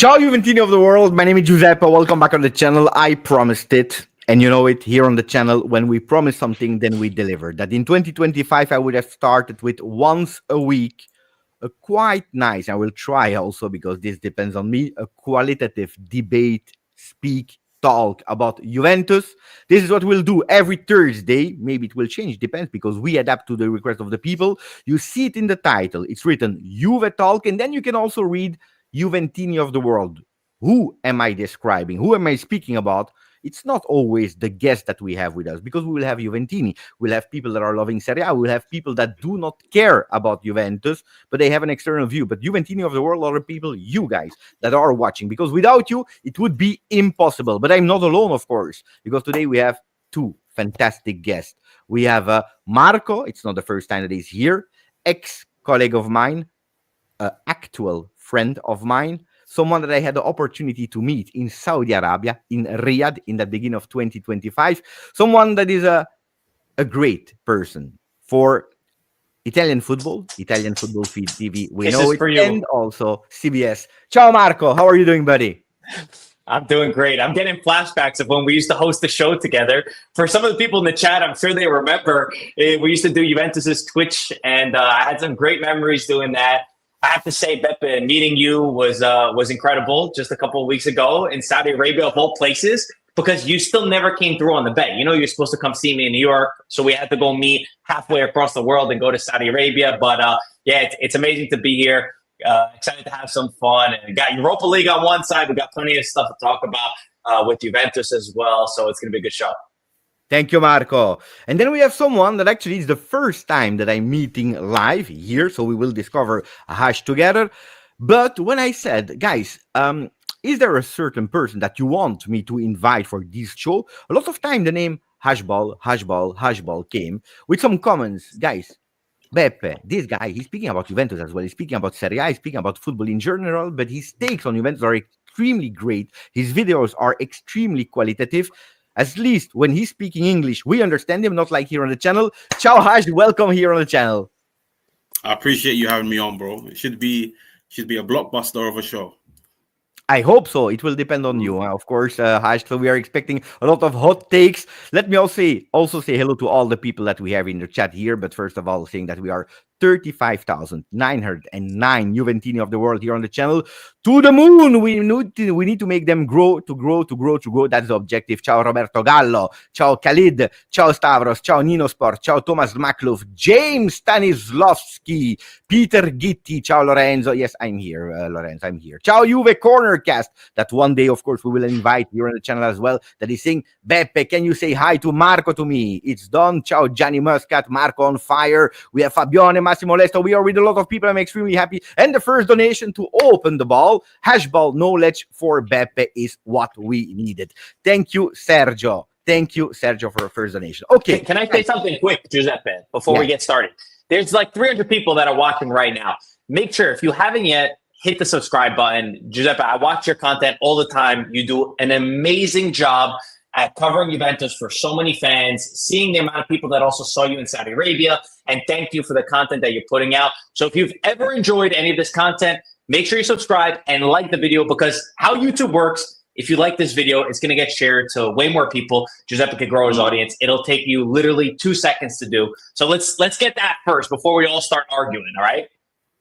Ciao Juventini of the world, my name is Giuseppe, welcome back on the channel. I promised it, and you know it, here on the channel, when we promise something, then we deliver. That in 2025, I would have started with once a week, a quite nice, I will try also, because this depends on me, a qualitative debate, speak, talk about Juventus. This is what we'll do every Thursday. Maybe it will change, depends, because we adapt to the request of the people. You see it in the title, it's written Juve Talk, and then you can also read Juventini of the world. Who am I describing? Who am I speaking about? It's not always the guest that we have with us, because we will have Juventini. We'll have people that are loving Serie A. We'll have people that do not care about Juventus, but they have an external view. But Juventini of the world are the people, you guys, that are watching, because without you, it would be impossible. But I'm not alone, of course, because today we have two fantastic guests. We have Marco. It's not the first time that he's here. Ex-colleague of mine, actual friend of mine, someone that I had the opportunity to meet in Saudi Arabia, in Riyadh, in the beginning of 2025. Someone that is a great person for Italian football feed TV. We know it, and also CBS. Ciao, Marco. How are you doing, buddy? I'm doing great. I'm getting flashbacks of when we used to host the show together. For some of the people in the chat, I'm sure they remember, we used to do Juventus's Twitch, and I had some great memories doing that. I have to say, Beppe, meeting you was incredible just a couple of weeks ago in Saudi Arabia, of all places, because you still never came through on the bet. You know, you're supposed to come see me in New York, so we had to go meet halfway across the world and go to Saudi Arabia. But yeah, it's amazing to be here. Excited to have some fun. And we got Europa League on one side. We got plenty of stuff to talk about with Juventus as well. So it's going to be a good show. Thank you, Marco. And then we have someone that actually is the first time that I'm meeting live here, so we will discover a hash together. But when I said, guys, is there a certain person that you want me to invite for this show? A lot of time the name Hajjball came with some comments. Guys, Beppe, this guy, he's speaking about Juventus as well. He's speaking about Serie A, he's speaking about football in general, but his takes on Juventus are extremely great. His videos are extremely qualitative. At least when he's speaking English, we understand him, not like here on the channel. Ciao, Haj, welcome here on the channel. I appreciate you having me on, bro. It should be a blockbuster of a show. I hope so. It will depend on you, of course, Haj. So we are expecting a lot of hot takes. Let me also say hello to all the people that we have in the chat here. But first of all, saying that we are 35,909 Juventini of the world here on the channel. To the moon! We need to make them grow. That's the objective. Ciao Roberto Gallo. Ciao Khalid. Ciao Stavros. Ciao Nino Sport. Ciao Thomas Maklov. James Stanislavski. Peter Gitti. Ciao Lorenzo. Yes, I'm here, Lorenzo. I'm here. Ciao Juve Cornercast. That one day, of course, we will invite here on the channel as well. That is saying, Beppe, can you say hi to Marco to me? It's done. Ciao Gianni Muscat. Marco on fire. We have Fabione Massimo Lesto. We are with a lot of people. I'm extremely happy. And the first donation to open the ball. Hajjball knowledge for Beppe is what we needed. Thank you, Sergio. Thank you, Sergio, for a first donation. Okay. Can I say something quick, Giuseppe, before we get started? There's like 300 people that are watching right now. Make sure, if you haven't yet, hit the subscribe button. Giuseppe, I watch your content all the time. You do an amazing job at covering Juventus for so many fans, seeing the amount of people that also saw you in Saudi Arabia, and thank you for the content that you're putting out. So if you've ever enjoyed any of this content, make sure you subscribe and like the video, because how YouTube works, if you like this video, it's going to get shared to way more people. Giuseppe can grow his audience. It'll take you literally 2 seconds to do. So let's get that first before we all start arguing, all right?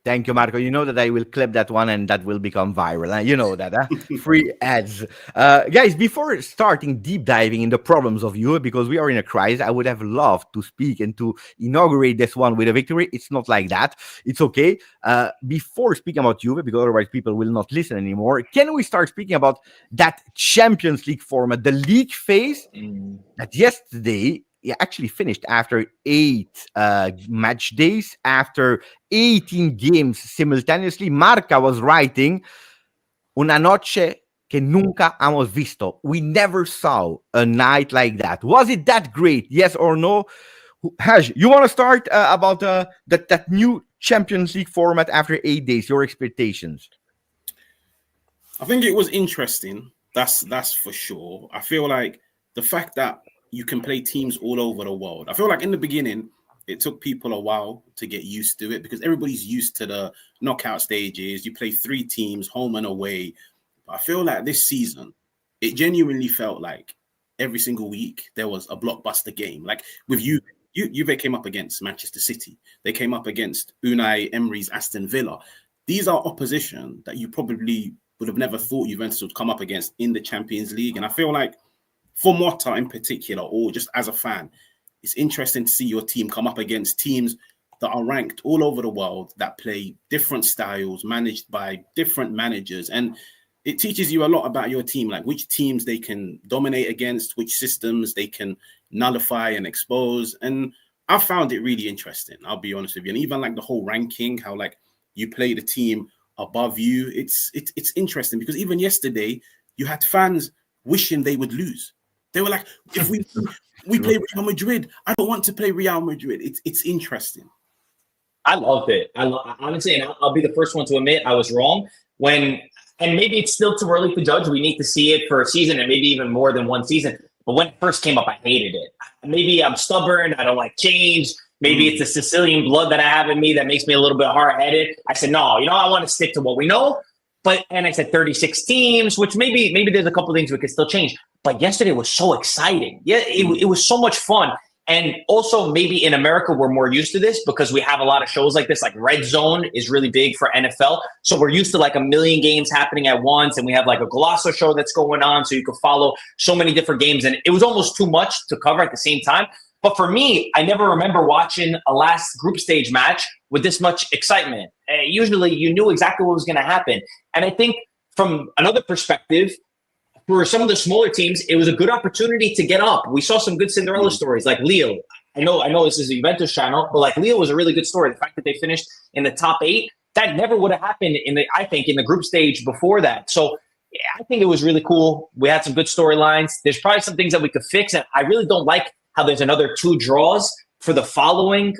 Thank you, Marco. You know that I will clip that one and that will become viral. You know that, huh? Free ads. Guys, before starting deep diving in the problems of Juve, because we are in a crisis, I would have loved to speak and to inaugurate this one with a victory. It's not like that. It's okay. Before speaking about Juve, because otherwise people will not listen anymore, can we start speaking about that Champions League format, the league phase that yesterday actually finished after 8 match days, after 18 games simultaneously. Marca was writing, una noche que nunca hemos visto. We never saw a night like that. Was it that great? Yes or no? Haj, you want to start about that new Champions League format after 8 days, your expectations? I think it was interesting. That's for sure. I feel like the fact that you can play teams all over the world. I feel like in the beginning, it took people a while to get used to it because everybody's used to the knockout stages. You play 3 teams, home and away. But I feel like this season, it genuinely felt like every single week there was a blockbuster game. Like with Juve came up against Manchester City. They came up against Unai Emery's Aston Villa. These are opposition that you probably would have never thought Juventus would come up against in the Champions League. And I feel like for Motta in particular, or just as a fan, it's interesting to see your team come up against teams that are ranked all over the world, that play different styles, managed by different managers. And it teaches you a lot about your team, like which teams they can dominate against, which systems they can nullify and expose. And I found it really interesting, I'll be honest with you. And even like the whole ranking, how like you play the team above you, it's interesting because even yesterday you had fans wishing they would lose. They were like, if we play Real Madrid, I don't want to play Real Madrid. It's interesting. I loved it. Honestly, and I'll be the first one to admit I was wrong and maybe it's still too early to judge. We need to see it for a season and maybe even more than one season. But when it first came up, I hated it. Maybe I'm stubborn. I don't like change. Maybe it's the Sicilian blood that I have in me that makes me a little bit hard-headed. I said, no, I want to stick to what we know. And I said 36 teams, which maybe there's a couple things we could still change. But yesterday was so exciting. Yeah, it was so much fun. And also maybe in America, we're more used to this because we have a lot of shows like this, like Red Zone is really big for NFL. So we're used to like a million games happening at once. And we have like a Golasso show that's going on. So you can follow so many different games. And it was almost too much to cover at the same time. But for me, I never remember watching a last group stage match with this much excitement. Usually you knew exactly what was going to happen. And I think from another perspective, for some of the smaller teams, it was a good opportunity to get up. We saw some good Cinderella stories like Lille. I know this is a Juventus channel, but like Lille was a really good story. The fact that they finished in the top 8, that never would have happened in the group stage before that. So yeah, I think it was really cool. We had some good storylines. There's probably some things that we could fix. And I really don't like how there's another 2 draws for the following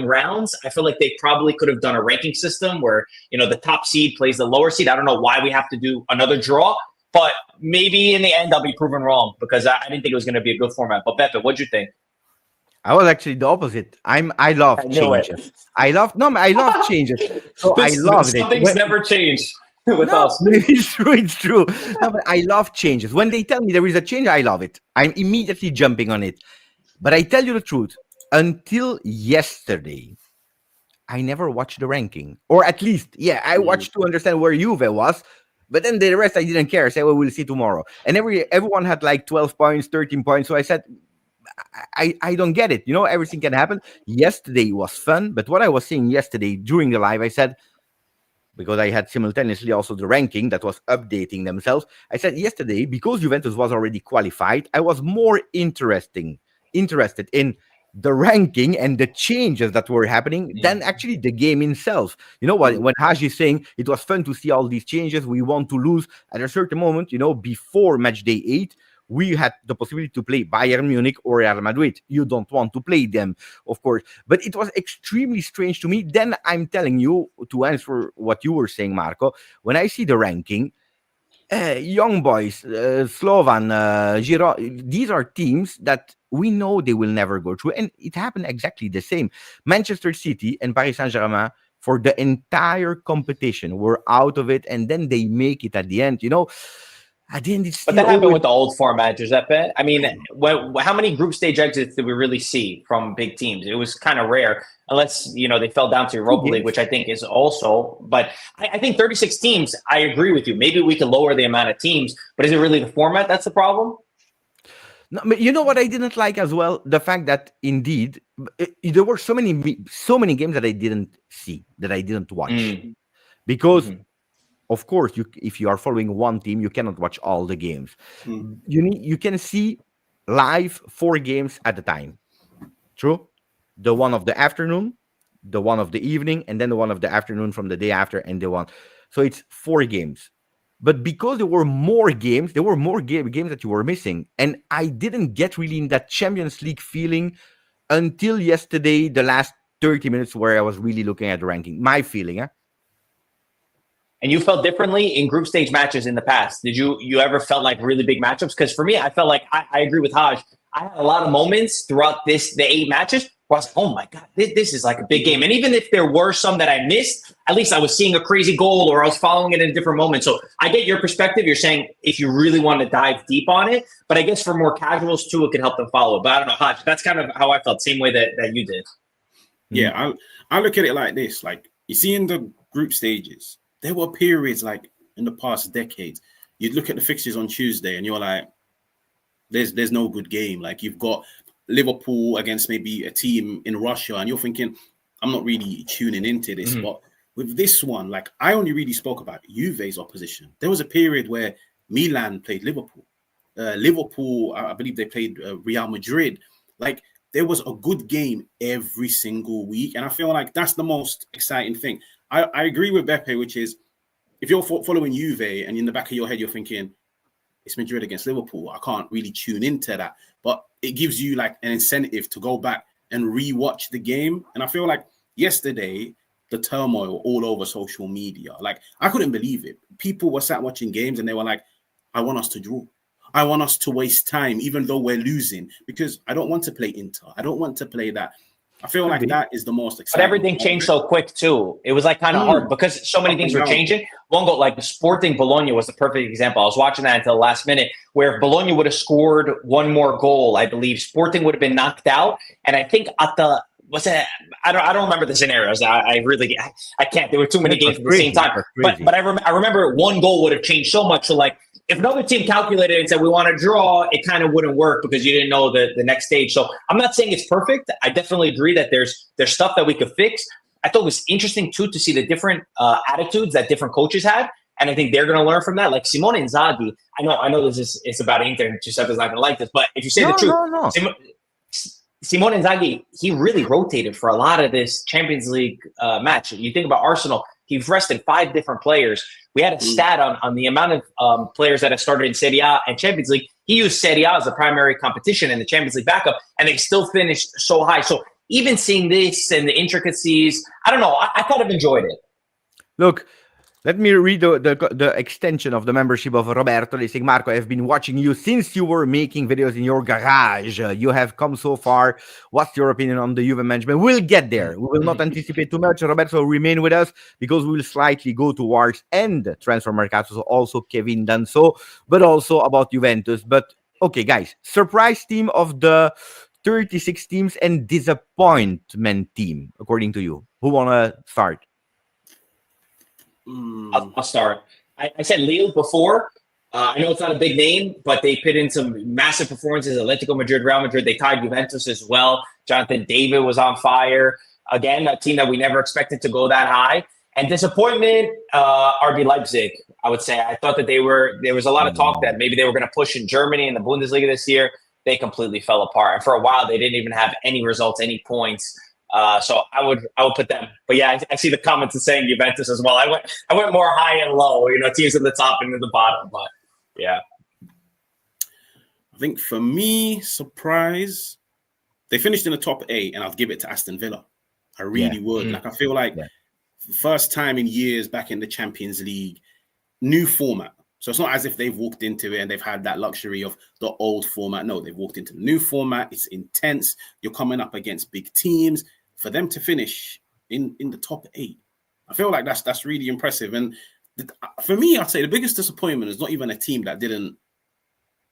rounds. I feel like they probably could have done a ranking system where, the top seed plays the lower seed. I don't know why we have to do another draw. But maybe in the end, I'll be proven wrong because I didn't think it was going to be a good format. But Beppe, what'd you think? I was actually the opposite. I love changes. I love changes. So I loved it. Some things never change with us. It's true. No, but I love changes. When they tell me there is a change, I love it. I'm immediately jumping on it. But I tell you the truth, until yesterday, I never watched the ranking. Or at least, I watched to understand where Juve was. But then the rest, I didn't care. I said, well, we'll see tomorrow. And everyone had like 12 points, 13 points. So I said, I don't get it. Everything can happen. Yesterday was fun. But what I was saying yesterday during the live, I said, because I had simultaneously also the ranking that was updating themselves. I said yesterday, because Juventus was already qualified, I was more interested in the ranking and the changes that were happening than actually the game itself. When Haj is saying it was fun to see all these changes, we want to lose at a certain moment, before match day 8, we had the possibility to play Bayern Munich or Real Madrid. You don't want to play them, of course. But it was extremely strange to me. Then I'm telling you, to answer what you were saying, Marco, when I see the ranking, Young Boys, Slovan, Giro, these are teams that we know they will never go through. And it happened exactly the same. Manchester City and Paris Saint-Germain, for the entire competition, were out of it. And then they make it at the end. At the end, it's but that happened with the old format, Giuseppe. I mean, how many group stage exits did we really see from big teams? It was kind of rare, unless they fell down to Europa League, which I think is also. But I think 36 teams. I agree with you. Maybe we can lower the amount of teams, but is it really the format that's the problem? No, but you know what I didn't like as well? The fact that indeed there were so many games that I didn't see, that I didn't watch, because. Of course, if you are following one team, you cannot watch all the games. You can see live 4 games at a time. True? The one of the afternoon, the one of the evening, and then the one of the afternoon from the day after, and the one. So it's 4 games. But because there were more games, games that you were missing. And I didn't get really in that Champions League feeling until yesterday, the last 30 minutes where I was really looking at the ranking. My feeling, And you felt differently in group stage matches in the past. Did you ever felt like really big matchups? Because for me, I felt like I agree with Haj. I had a lot of moments throughout the 8 matches where I was like, oh my God, this is like a big game. And even if there were some that I missed, at least I was seeing a crazy goal or I was following it in a different moment. So I get your perspective. You're saying if you really want to dive deep on it, but I guess for more casuals too, it could help them follow it. But I don't know, Hajj, that's kind of how I felt, same way that you did. Yeah, I look at it like this. Like, you see in the group stages, there were periods like in the past decades, you'd look at the fixtures on Tuesday and you're like, there's no good game. Like, you've got Liverpool against maybe a team in Russia and you're thinking, I'm not really tuning into this. But with this one, like, I only really spoke about Juve's opposition. There was a period where Milan played Liverpool. Liverpool, I believe they played Real Madrid. Like, there was a good game every single week. And I feel like that's the most exciting thing. I agree with Beppe, which is, if you're following Juve and in the back of your head, you're thinking, it's Madrid against Liverpool, I can't really tune into that. But it gives you like an incentive to go back and rewatch the game. And I feel like yesterday, the turmoil all over social media, like, I couldn't believe it. People were sat watching games and they were like, I want us to draw. I want us to waste time, even though we're losing, because I don't want to play Inter. I don't want to play that. I feel like that is the most exciting. But everything changed so quick too. It was like kind of hard because so many things were changing. One goal, like the Sporting Bologna was the perfect example. I was watching that until the last minute, where if Bologna would have scored one more goal, I believe Sporting would have been knocked out. And I think at the I don't remember the scenarios. I can't. There were too many games at the same time. But I remember one goal would have changed so much. So like, if another team calculated and said, we want to draw, it kind of wouldn't work because you didn't know the next stage. So I'm not saying it's perfect. I definitely agree that there's stuff that we could fix. I thought it was interesting, too, to see the different attitudes that different coaches had. And I think they're going to learn from that. Like Simone Inzaghi, I know it's about Inter, and Giuseppe's not going to like this. But if you say the truth, Simone Inzaghi, he really rotated for a lot of this Champions League match. You think about Arsenal, he's rested 5 different players. We had a stat on the amount of players that have started in Serie A and Champions League. He used Serie A as the primary competition and the Champions League backup, and they still finished so high. So even seeing this and the intricacies, I don't know, I kind of enjoyed it. Look, let me read the extension of the membership of Roberto. They say, Marco, I've been watching you since you were making videos in your garage. You have come so far. What's your opinion on the Juve management? We'll get there. We will not anticipate too much. Roberto will remain with us because we will slightly go towards end transfer Mercato. So also Kevin done so, but also about Juventus. But okay, guys, surprise team of the 36 teams and disappointment team, according to you. Who want to start? I'll start. I said Lille before. I know it's not a big name, but they put in some massive performances. Atletico Madrid, Real Madrid. They tied Juventus as well. Jonathan David was on fire. Again, a team that we never expected to go that high. And disappointment, RB Leipzig, I would say. I thought that there was a lot of talk that maybe they were going to push in Germany in the Bundesliga this year. They completely fell apart. And for a while, they didn't even have any results, any points. So I would put them. But yeah, I see the comments of saying Juventus as well. I went more high and low, teams at the top and at the bottom. But yeah. I think for me, surprise, they finished in the top 8, and I'll give it to Aston Villa. I really would. Like, I feel like first time in years back in the Champions League, new format. So it's not as if they've walked into it and they've had that luxury of the old format. No, they've walked into the new format. It's intense. You're coming up against big teams. For them to finish in the top 8, I feel like that's really impressive. And for me, I'd say the biggest disappointment is not even a team that didn't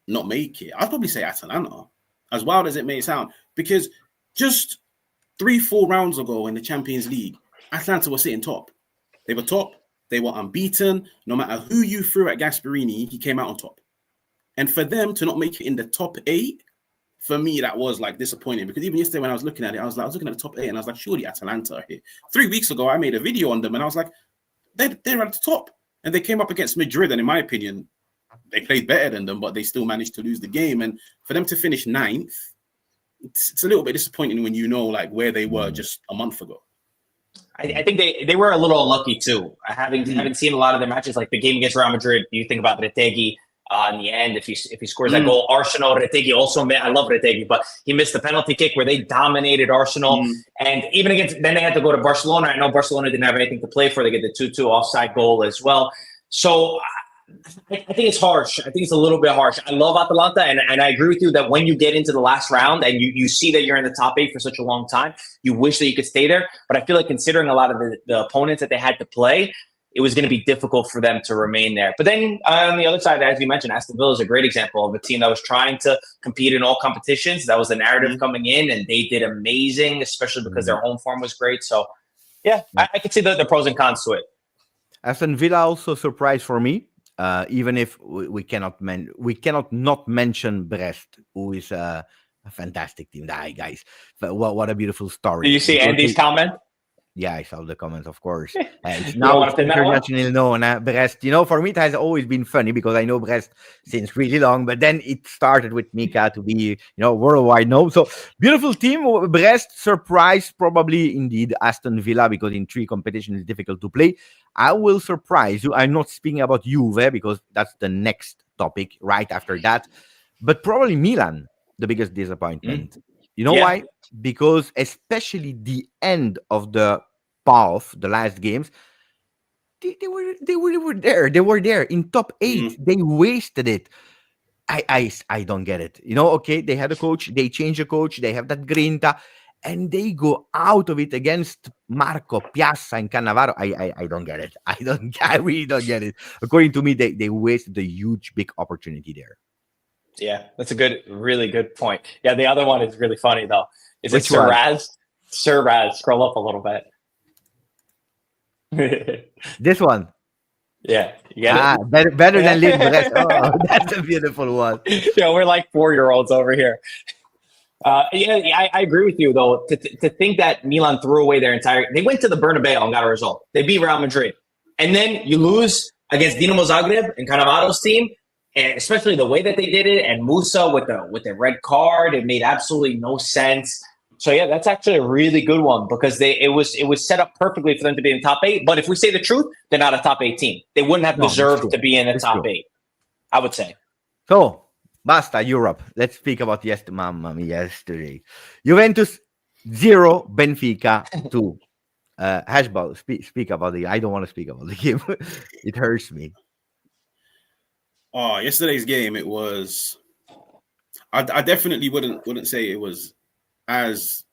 not make it. I'd probably say Atalanta, as wild as it may sound, because just 3-4 rounds ago in the Champions League, Atalanta were sitting top. They were top. They were unbeaten. No matter who you threw at Gasperini, he came out on top. And for them to not make it in the top 8, for me, that was like disappointing, because even yesterday when I was looking at it, I was looking at the top 8 and I was like, surely Atalanta are here. 3 weeks ago, I made a video on them and I was like, they're at the top. And they came up against Madrid, and in my opinion, they played better than them, but they still managed to lose the game. And for them to finish 9th, it's a little bit disappointing when you know like where they were just a month ago. I think they were a little unlucky too. I haven't seen a lot of their matches. Like the game against Real Madrid, you think about Retegui in the end, if he scores that goal. Arsenal, Retegui also missed. I love Retegui, but he missed the penalty kick where they dominated Arsenal. And even then they had to go to Barcelona. I know Barcelona didn't have anything to play for. They get the 2-2 offside goal as well. So I think it's harsh. I think it's a little bit harsh. I love Atalanta, and I agree with you that when you get into the last round and you see that you're in the top 8 for such a long time, you wish that you could stay there. But I feel like considering a lot of the opponents that they had to play, it was going to be difficult for them to remain there. But then on the other side, as you mentioned, Aston Villa is a great example of a team that was trying to compete in all competitions. That was the narrative coming in, and they did amazing, especially because their home form was great. So, yeah, I could see the pros and cons to it. Aston Villa also surprised for me. Even if we cannot not mention Brest, who is a fantastic team. Guys, what a beautiful story. Did you see Andy's comment? Yeah, I saw the comments, of course. It's You now want to pin that one? internationally known. Brest, for me, it has always been funny because I know Brest since really long, but then it started with Mika to be, worldwide known. So, beautiful team. Brest surprised probably indeed Aston Villa because in 3 competitions it's difficult to play. I will surprise you. I'm not speaking about Juve because that's the next topic right after that, but probably Milan, the biggest disappointment. You know why? Because especially the end of the path, the last games, they were there. They were there in top 8. They wasted it. I don't get it. Okay, they had a coach, they changed the coach, they have that grinta, and they go out of it against Marco, Piazza, and Cannavaro. I don't get it. I really don't get it. According to me, they wasted a huge, big opportunity there. Yeah, that's a really good point. Yeah, the other one is really funny though. Is Which it Sir one? Raz? Sir Raz, scroll up a little bit. This one. Yeah, you get it? Better than Lille Brest. Oh, that's a beautiful one. Yeah, we're like 4-year-olds over here. I agree with you though. To think that Milan threw away they went to the Bernabeu and got a result. They beat Real Madrid, and then you lose against Dinamo Zagreb and Cannavaro's team, and especially the way that they did it, and Musa with the red card. It made absolutely no sense. So yeah, that's actually a really good one because it was set up perfectly for them to be in the top 8. But if we say the truth, they're not a top 8 team. They wouldn't have deserved to be in the top 8. I would say. So, basta Europe. Let's speak about yesterday. Juventus 0, Benfica 2. Hajjball, speak about the. I don't want to speak about the game. It hurts me. Oh, yesterday's game. It was. I definitely wouldn't say it was as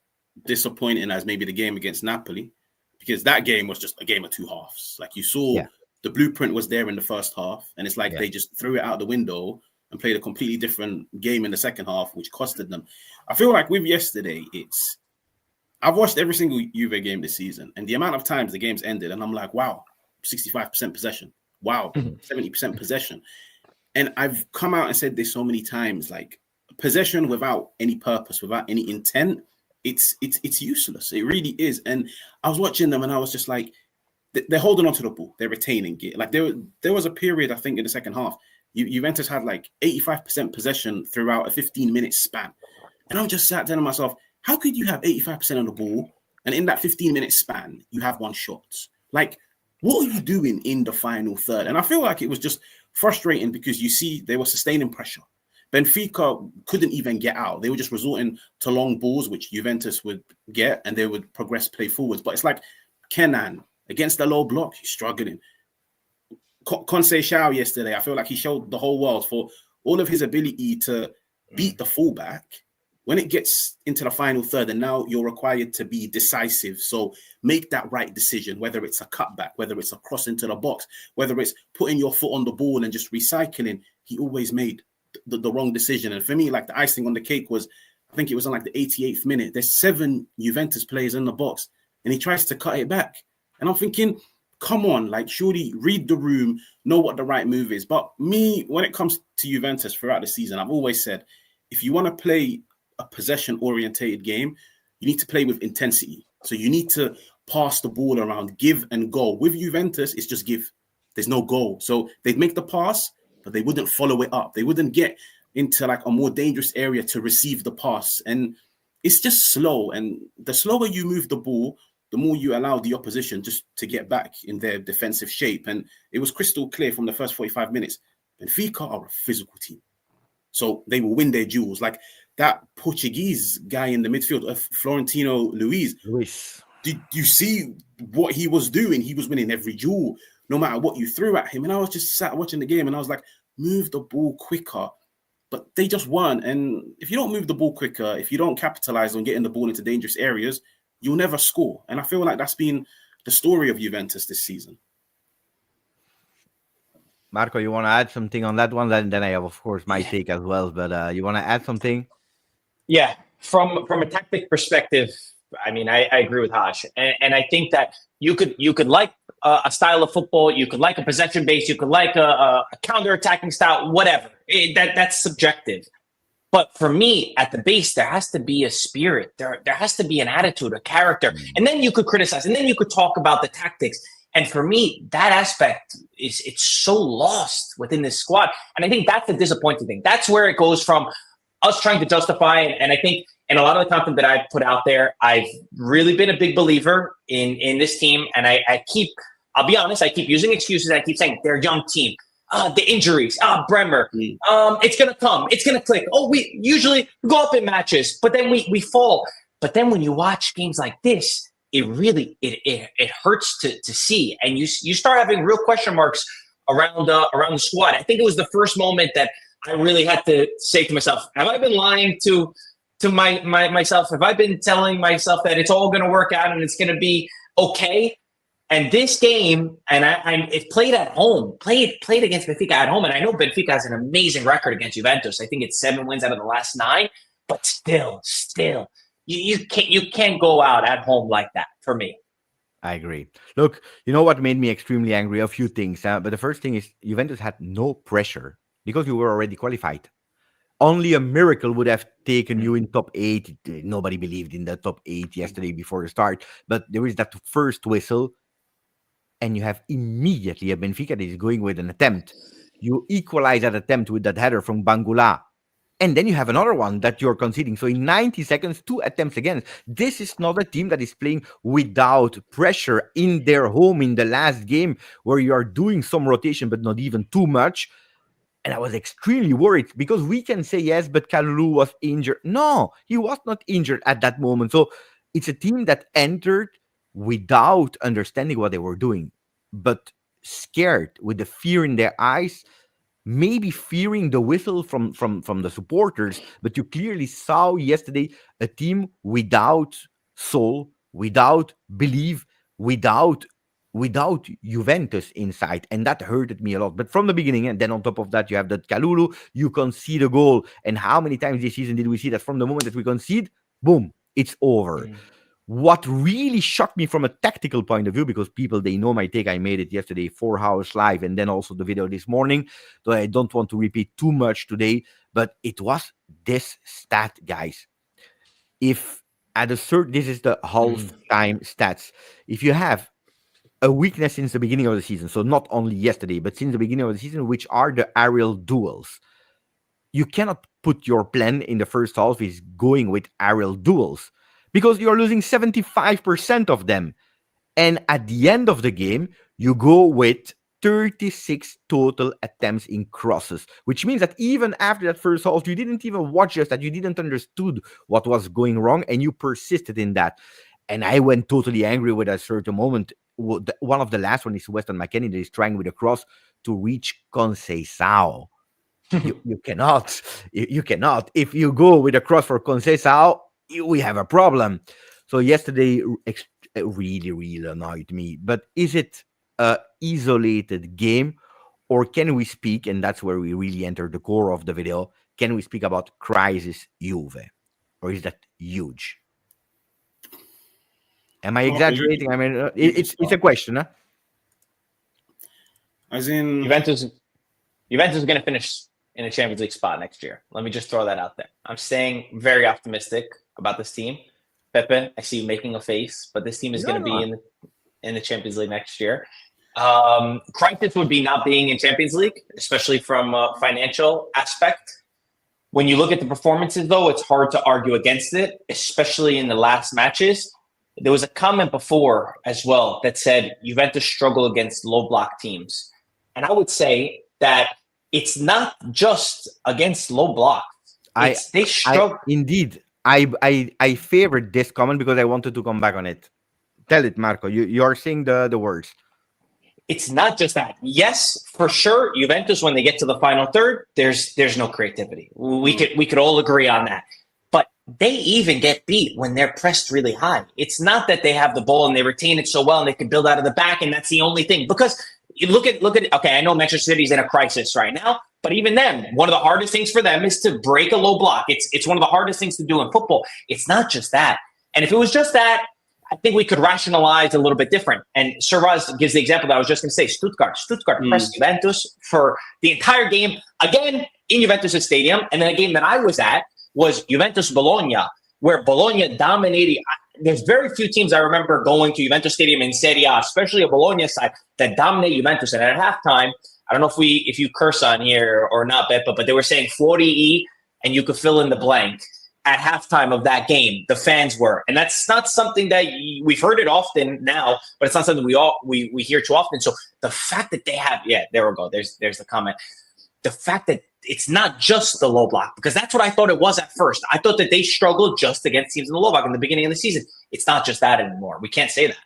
disappointing as maybe the game against Napoli, because that game was just a game of 2 halves. Like you saw, the blueprint was there in the first half, and it's like they just threw it out the window and played a completely different game in the second half, which costed them. I feel like with yesterday, I've watched every single Juve game this season, and the amount of times the game's ended, and I'm like, wow, 65% possession. Wow, 70% possession. And I've come out and said this so many times, like, possession without any purpose, without any intent, it's useless. It really is. And I was watching them and I was just like, they're holding on to the ball. They're retaining it. Like there was a period, I think, in the second half, Juventus had like 85% possession throughout a 15-minute span. And I just sat down to myself, how could you have 85% of the ball and in that 15-minute span, you have 1 shot? Like, what are you doing in the final third? And I feel like it was just frustrating because you see they were sustaining pressure. Benfica couldn't even get out. They were just resorting to long balls, which Juventus would get, and they would progress play forwards. But it's like Kenan against the low block, he's struggling. Conceição yesterday, I feel like he showed the whole world for all of his ability to beat the fullback. When it gets into the final third, and now you're required to be decisive. So make that right decision, whether it's a cutback, whether it's a cross into the box, whether it's putting your foot on the ball and just recycling. He always made the wrong decision. And for me, like the icing on the cake was, I think it was on like the 88th minute. There's 7 Juventus players in the box and he tries to cut it back. And I'm thinking, come on, like surely read the room, know what the right move is. But me, when it comes to Juventus throughout the season, I've always said, if you want to play a possession-orientated game, you need to play with intensity. So you need to pass the ball around, give and go. With Juventus, it's just give. There's no goal. So they'd make the pass, but they wouldn't follow it up. They wouldn't get into like a more dangerous area to receive the pass. And it's just slow. And the slower you move the ball, the more you allow the opposition just to get back in their defensive shape. And it was crystal clear from the first 45 minutes. Benfica are a physical team. So they will win their duels. Like that Portuguese guy in the midfield, Florentino Luis. Did you see what he was doing? He was winning every duel. no matter what you threw at him. And I was just sat watching the game and I was like, move the ball quicker. But they just weren't. And if you don't move the ball quicker, if you don't capitalize on getting the ball into dangerous areas, you'll never score. And I feel like that's been the story of Juventus this season. Marco, you want to add something on that one? Then I have, of course, my take as well. But you want to add something? Yeah, from a tactic perspective, I mean, I agree with Haj, and I think that you could like a style of football, you could like a possession base, you could like a counter-attacking style, whatever. That's subjective. But for me, at the base, there has to be a spirit. There has to be an attitude, a character, and then you could criticize, and then you could talk about the tactics. And for me, that aspect it's so lost within this squad, and I think that's the disappointing thing. That's where it goes from us trying to justify, and I think in a lot of the content that I've put out there, I've really been a big believer in this team, and I'll be honest, I keep using excuses. I keep saying they're a young team. The injuries, Bremer, it's gonna come, it's gonna click. We usually go up in matches, but then we fall. But then when you watch games like this, it really it hurts to see, and you start having real question marks around the squad. I think it was the first moment that I really had to say to myself, have I been lying to myself? Have I been telling myself that it's all going to work out and it's going to be okay? And this game, and it played at home, played against Benfica at home, and I know Benfica has an amazing record against Juventus. I think it's 7 wins out of the last 9, but still, you can't go out at home like that for me. I agree. Look, you know what made me extremely angry? A few things, but the first thing is Juventus had no pressure because you were already qualified. Only a miracle would have taken you in top 8. Nobody believed in the top 8 yesterday before the start, but there is that first whistle, and you have immediately a Benfica that is going with an attempt. You equalize that attempt with that header from Bangula. And then you have another one that you're conceding. So in 90 seconds, 2 attempts again. This is not a team that is playing without pressure in their home in the last game where you are doing some rotation, but not even too much. And I was extremely worried because we can say, yes, but Kalulu was injured. No, he was not injured at that moment. So it's a team that entered without understanding what they were doing, but scared with the fear in their eyes, maybe fearing the whistle from the supporters. But you clearly saw yesterday a team without soul, without belief, without Juventus inside, and that hurted me a lot. But from the beginning, and then on top of that, you have that Kalulu, you concede a goal. And how many times this season did we see that from the moment that we concede, boom, it's over. What really shocked me from a tactical point of view, because people, they know my take, I made it yesterday, 4 hours live, and then also the video this morning, so I don't want to repeat too much today, but it was this stat, guys. If at a certain, this is the half-time stats, if you have a weakness since the beginning of the season, so not only yesterday, but since the beginning of the season, which are the aerial duels, you cannot put your plan in the first half is going with aerial duels, because you're losing 75% of them. And at the end of the game, you go with 36 total attempts in crosses, which means that even after that first half, you didn't even watch us, that you didn't understood what was going wrong, and you persisted in that. And I went totally angry with a certain moment. One of the last one is Weston McKennie that is trying with a cross to reach Conceição. You cannot. You cannot. If you go with a cross for Conceição, we have a problem. So yesterday really annoyed me. But is it an isolated game, or can we speak, and that's where we really enter the core of the video, can we speak about crisis Juve? Or is that huge? Am I exaggerating? I mean, it's a question, huh? As in, Juventus is going to finish in a Champions League spot next year. Let me just throw that out there. I'm staying very optimistic about this team. Pepe, I see you making a face, but this team is going to be in the Champions League next year. Crisis would be not being in Champions League, especially from a financial aspect. When you look at the performances, though, it's hard to argue against it, especially in the last matches. There was a comment before as well that said Juventus struggle against low block teams. And I would say that it's not just against low block. They struggle. Indeed. I favored this comment because I wanted to come back on it. Tell it, Marco. You're saying the words. it's not just that. Yes, for sure, Juventus, when they get to the final third, there's no creativity. We could all agree on that. But they even get beat when they're pressed really high. It's not that they have the ball and they retain it so well and they can build out of the back and that's the only thing. Because you look at okay, I know Manchester City's in a crisis right now, but even them, one of the hardest things for them is to break a low block. It's one of the hardest things to do in football. It's not just that. And if it was just that, I think we could rationalize a little bit different. And Suraz gives the example that I was just going to say. Stuttgart pressed Juventus for the entire game, again, in Juventus' stadium. And then a game that I was at was Juventus-Bologna, where Bologna dominated. There's very few teams I remember going to Juventus Stadium in Serie A, especially a Bologna side, that dominate Juventus. And at halftime, I don't know if you curse on here or not, Beppa, but they were saying 40E, and you could fill in the blank. At halftime of that game, the fans were, and that's not something that we've heard it often now, but it's not something we hear too often. So the fact that they have, there we go. There's the comment. The fact that it's not just the low block, because that's what I thought it was at first. I thought that they struggled just against teams in the low block in the beginning of the season. It's not just that anymore. We can't say that.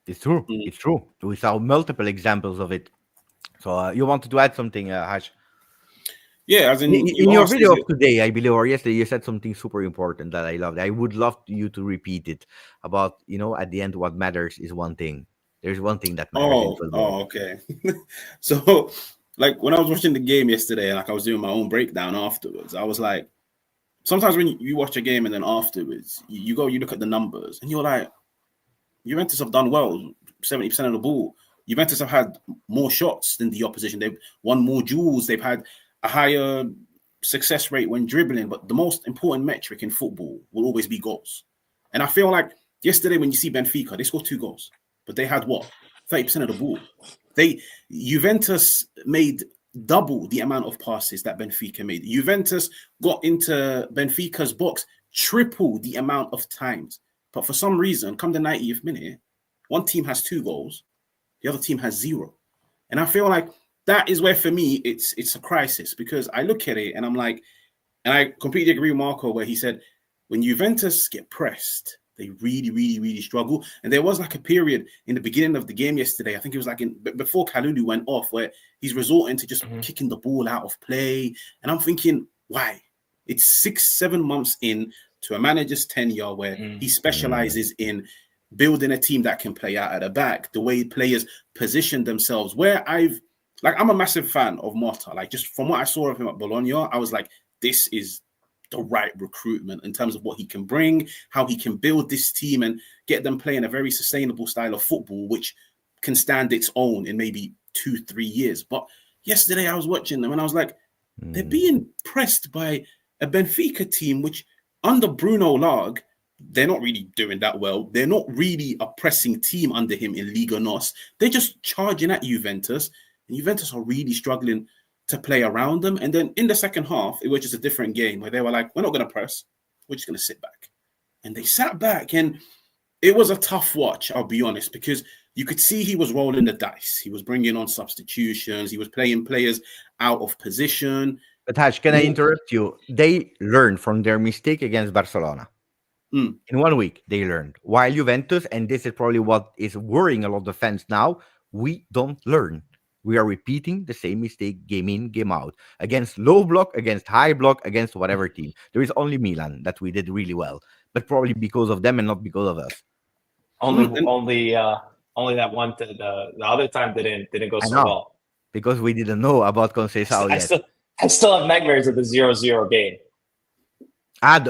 It's true. It's true. We saw multiple examples of it. So you wanted to add something, Haj? Yeah, as in your video of today, I believe, or yesterday, you said something super important that I loved. I would love you to repeat it about, at the end, what matters is one thing. There's one thing that matters in football. Oh, okay. So, like, when I was watching the game yesterday, like I was doing my own breakdown afterwards, I was like, sometimes when you watch a game and then afterwards, you look at the numbers, and you're like, Juventus have done well, 70% of the ball. Juventus have had more shots than the opposition. They've won more duels. They've had a higher success rate when dribbling, but the most important metric in football will always be goals. And I feel like yesterday when you see Benfica, they scored 2 goals, but they had 30% of the ball. Juventus made double the amount of passes that Benfica made. Juventus got into Benfica's box triple the amount of times. But for some reason, come the 90th minute, one team has 2 goals, the other team has 0. And I feel like that is where, for me, it's a crisis, because I look at it and I'm like, and I completely agree with Marco where he said, when Juventus get pressed, they really, really, really struggle. And there was like a period in the beginning of the game yesterday, I think it was like before Kalulu went off, where he's resorting to just kicking the ball out of play. And I'm thinking, why? It's 6-7 months in to a manager's tenure where he specializes in building a team that can play out at the back, the way players position themselves, where I'm a massive fan of Motta. Like, just from what I saw of him at Bologna, I was like, this is the right recruitment in terms of what he can bring, how he can build this team and get them playing a very sustainable style of football, which can stand its own in maybe 2-3 years. But yesterday I was watching them and I was like, they're being pressed by a Benfica team, which under Bruno Lage, they're not really doing that well. They're not really a pressing team under him in Liga NOS. They're just charging at Juventus. And Juventus are really struggling to play around them. And then in the second half, it was just a different game where they were like, we're not going to press. We're just going to sit back. And they sat back. And it was a tough watch, I'll be honest, because you could see he was rolling the dice. He was bringing on substitutions. He was playing players out of position. But Haj, can I interrupt you? They learned from their mistake against Barcelona. In 1 week, they learned. While Juventus, and this is probably what is worrying a lot of fans now, we don't learn. We are repeating the same mistake game in, game out. Against low block, against high block, against whatever team. There is only Milan that we did really well. But probably because of them and not because of us. Only that one, the other time didn't go so well. Because we didn't know about Conceição yet. I still have nightmares of the 0-0 game.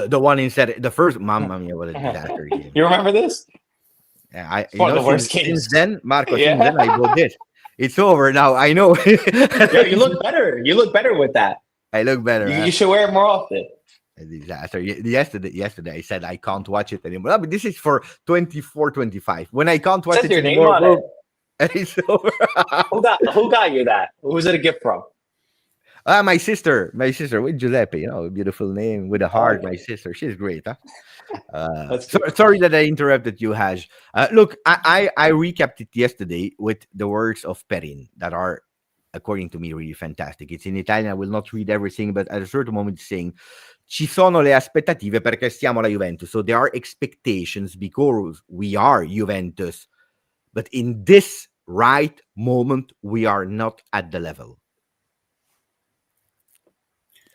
The one instead, the first, Mamma mia, what a disaster game. You remember this? Yeah, the worst games. Since then, Marco, since then I go this. It's over now. I know. Yeah, you look better. You look better with that. I look better. You should wear it more often. A disaster. Yesterday, I said I can't watch it anymore. No, but this is for 24-25. When I can't watch it your anymore, name on it. It's over. Who got you that? Who was it a gift from? My sister with Giuseppe, a beautiful name with a heart. My sister, she's great. Huh? Sorry that I interrupted you, Haj. Look, I recapped it yesterday with the words of Perin that are, according to me, really fantastic. It's in Italian. I will not read everything, but at a certain moment, it's saying, "Ci sono le aspettative perché siamo la Juventus." So there are expectations because we are Juventus. But in this right moment, we are not at the level.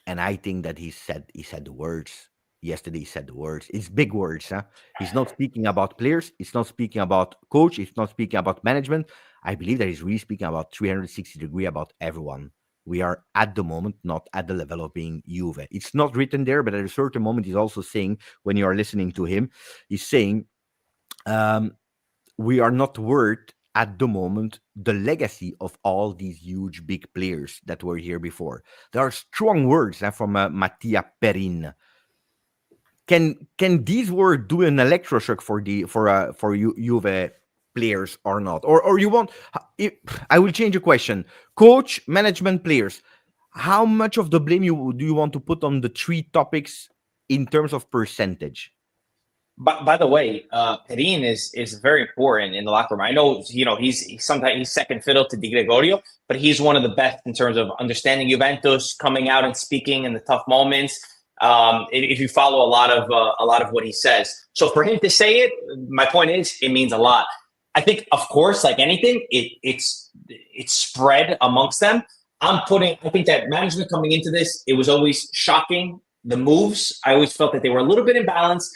And I think that he said the words yesterday. He said the words. It's big words. Huh? He's not speaking about players. He's not speaking about coach. He's not speaking about management. I believe that he's really speaking about 360-degree about everyone. We are at the moment not at the level of being Juve. It's not written there, but at a certain moment, he's also saying, when you are listening to him, he's saying, we are not worth at the moment the legacy of all these huge big players that were here before. There are strong words from Mattia Perin. Can these words do an electroshock for Juve players or not? Or you want? I will change the question. Coach, management, players. How much of the blame do you want to put on the three topics in terms of percentage? By the way, Perin is very important in the locker room. I know, he's sometimes he's second fiddle to Di Gregorio, but he's one of the best in terms of understanding Juventus, coming out and speaking in the tough moments. If you follow a lot of what he says, so for him to say it, my point is, it means a lot. I think, of course, like anything, it's spread amongst them. I think that management coming into this, it was always shocking. The moves, I always felt that they were a little bit imbalanced,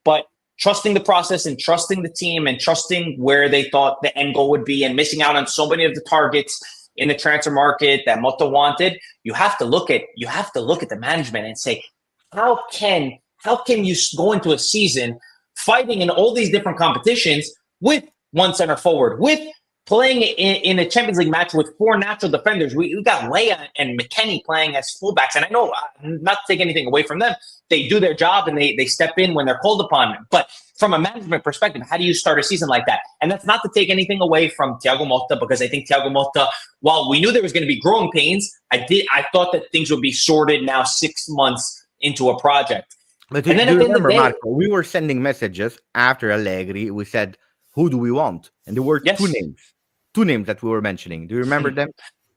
but trusting the process and trusting the team and trusting where they thought the end goal would be and missing out on so many of the targets in the transfer market that Motta wanted. You have to look at the management and say, how can you go into a season fighting in all these different competitions with one center forward, with playing in a Champions League match with four natural defenders? We got Leia and McKennie playing as fullbacks. And I know, not to take anything away from them, they do their job and they step in when they're called upon. But from a management perspective, how do you start a season like that? And that's not to take anything away from Thiago Motta, because I think Thiago Motta, while we knew there was going to be growing pains, I thought that things would be sorted now 6 months into a project. But do you remember, Marco, we were sending messages after Allegri. We said, who do we want? And there were two names that we were mentioning. Do you remember them?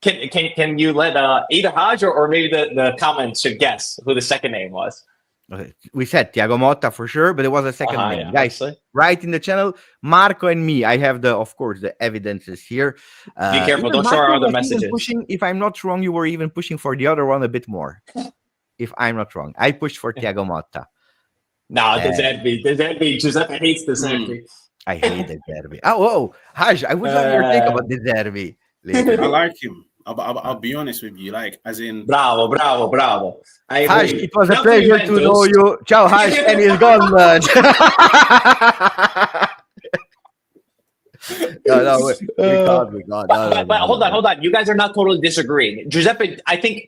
Can you let either Hajj or maybe the comments should guess who the second name was? Okay. We said Thiago Motta for sure, but it was a second name. Yeah, guys, right in the channel, Marco and me. I have of course, the evidences here. Be careful, don't show our other messages. If I'm not wrong, you were even pushing for the other one a bit more. If I'm not wrong, I pushed for Thiago Motta. No, De Zerbi. Giuseppe hates De Zerbi. I hate De Zerbi. Oh, Hajj, I would love your take about De Zerbi. I like him. I'll be honest with you, like, as in... Bravo. Hajj, it was a pleasure to know you. Ciao, Hajj, and he's gone, man. We got. But hold on. You guys are not totally disagreeing. Giuseppe, I think,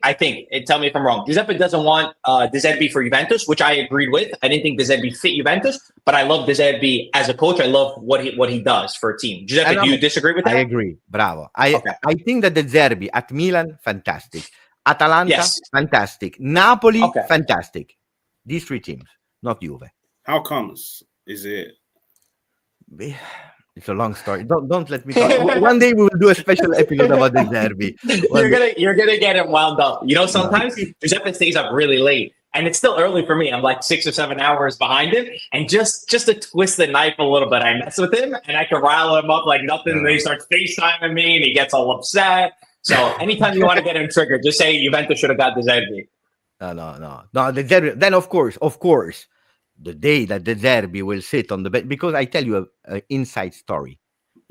tell me if I'm wrong, Giuseppe doesn't want De Zerbi for Juventus, which I agreed with. I didn't think De Zerbi fit Juventus, but I love De Zerbi as a coach. I love what he does for a team. Giuseppe, do you disagree with that? I agree. Bravo. I think that De Zerbi at Milan, fantastic. Atalanta, fantastic. Napoli, fantastic. These three teams, not Juve. How comes? Is it... It's a long story. Don't let me talk. One day we will do a special episode about De Zerbi. You're gonna get it wound up. Sometimes Giuseppe stays up really late, and it's still early for me. I'm like 6 or 7 hours behind him, and just to twist the knife a little bit, I mess with him, and I can rile him up like nothing. And then he starts FaceTiming me, and he gets all upset. So anytime you want to get him triggered, just say Juventus should have got De Zerbi. No. De Zerbi. Then of course. The day that De Zerbi will sit on the bench, because I tell you an inside story.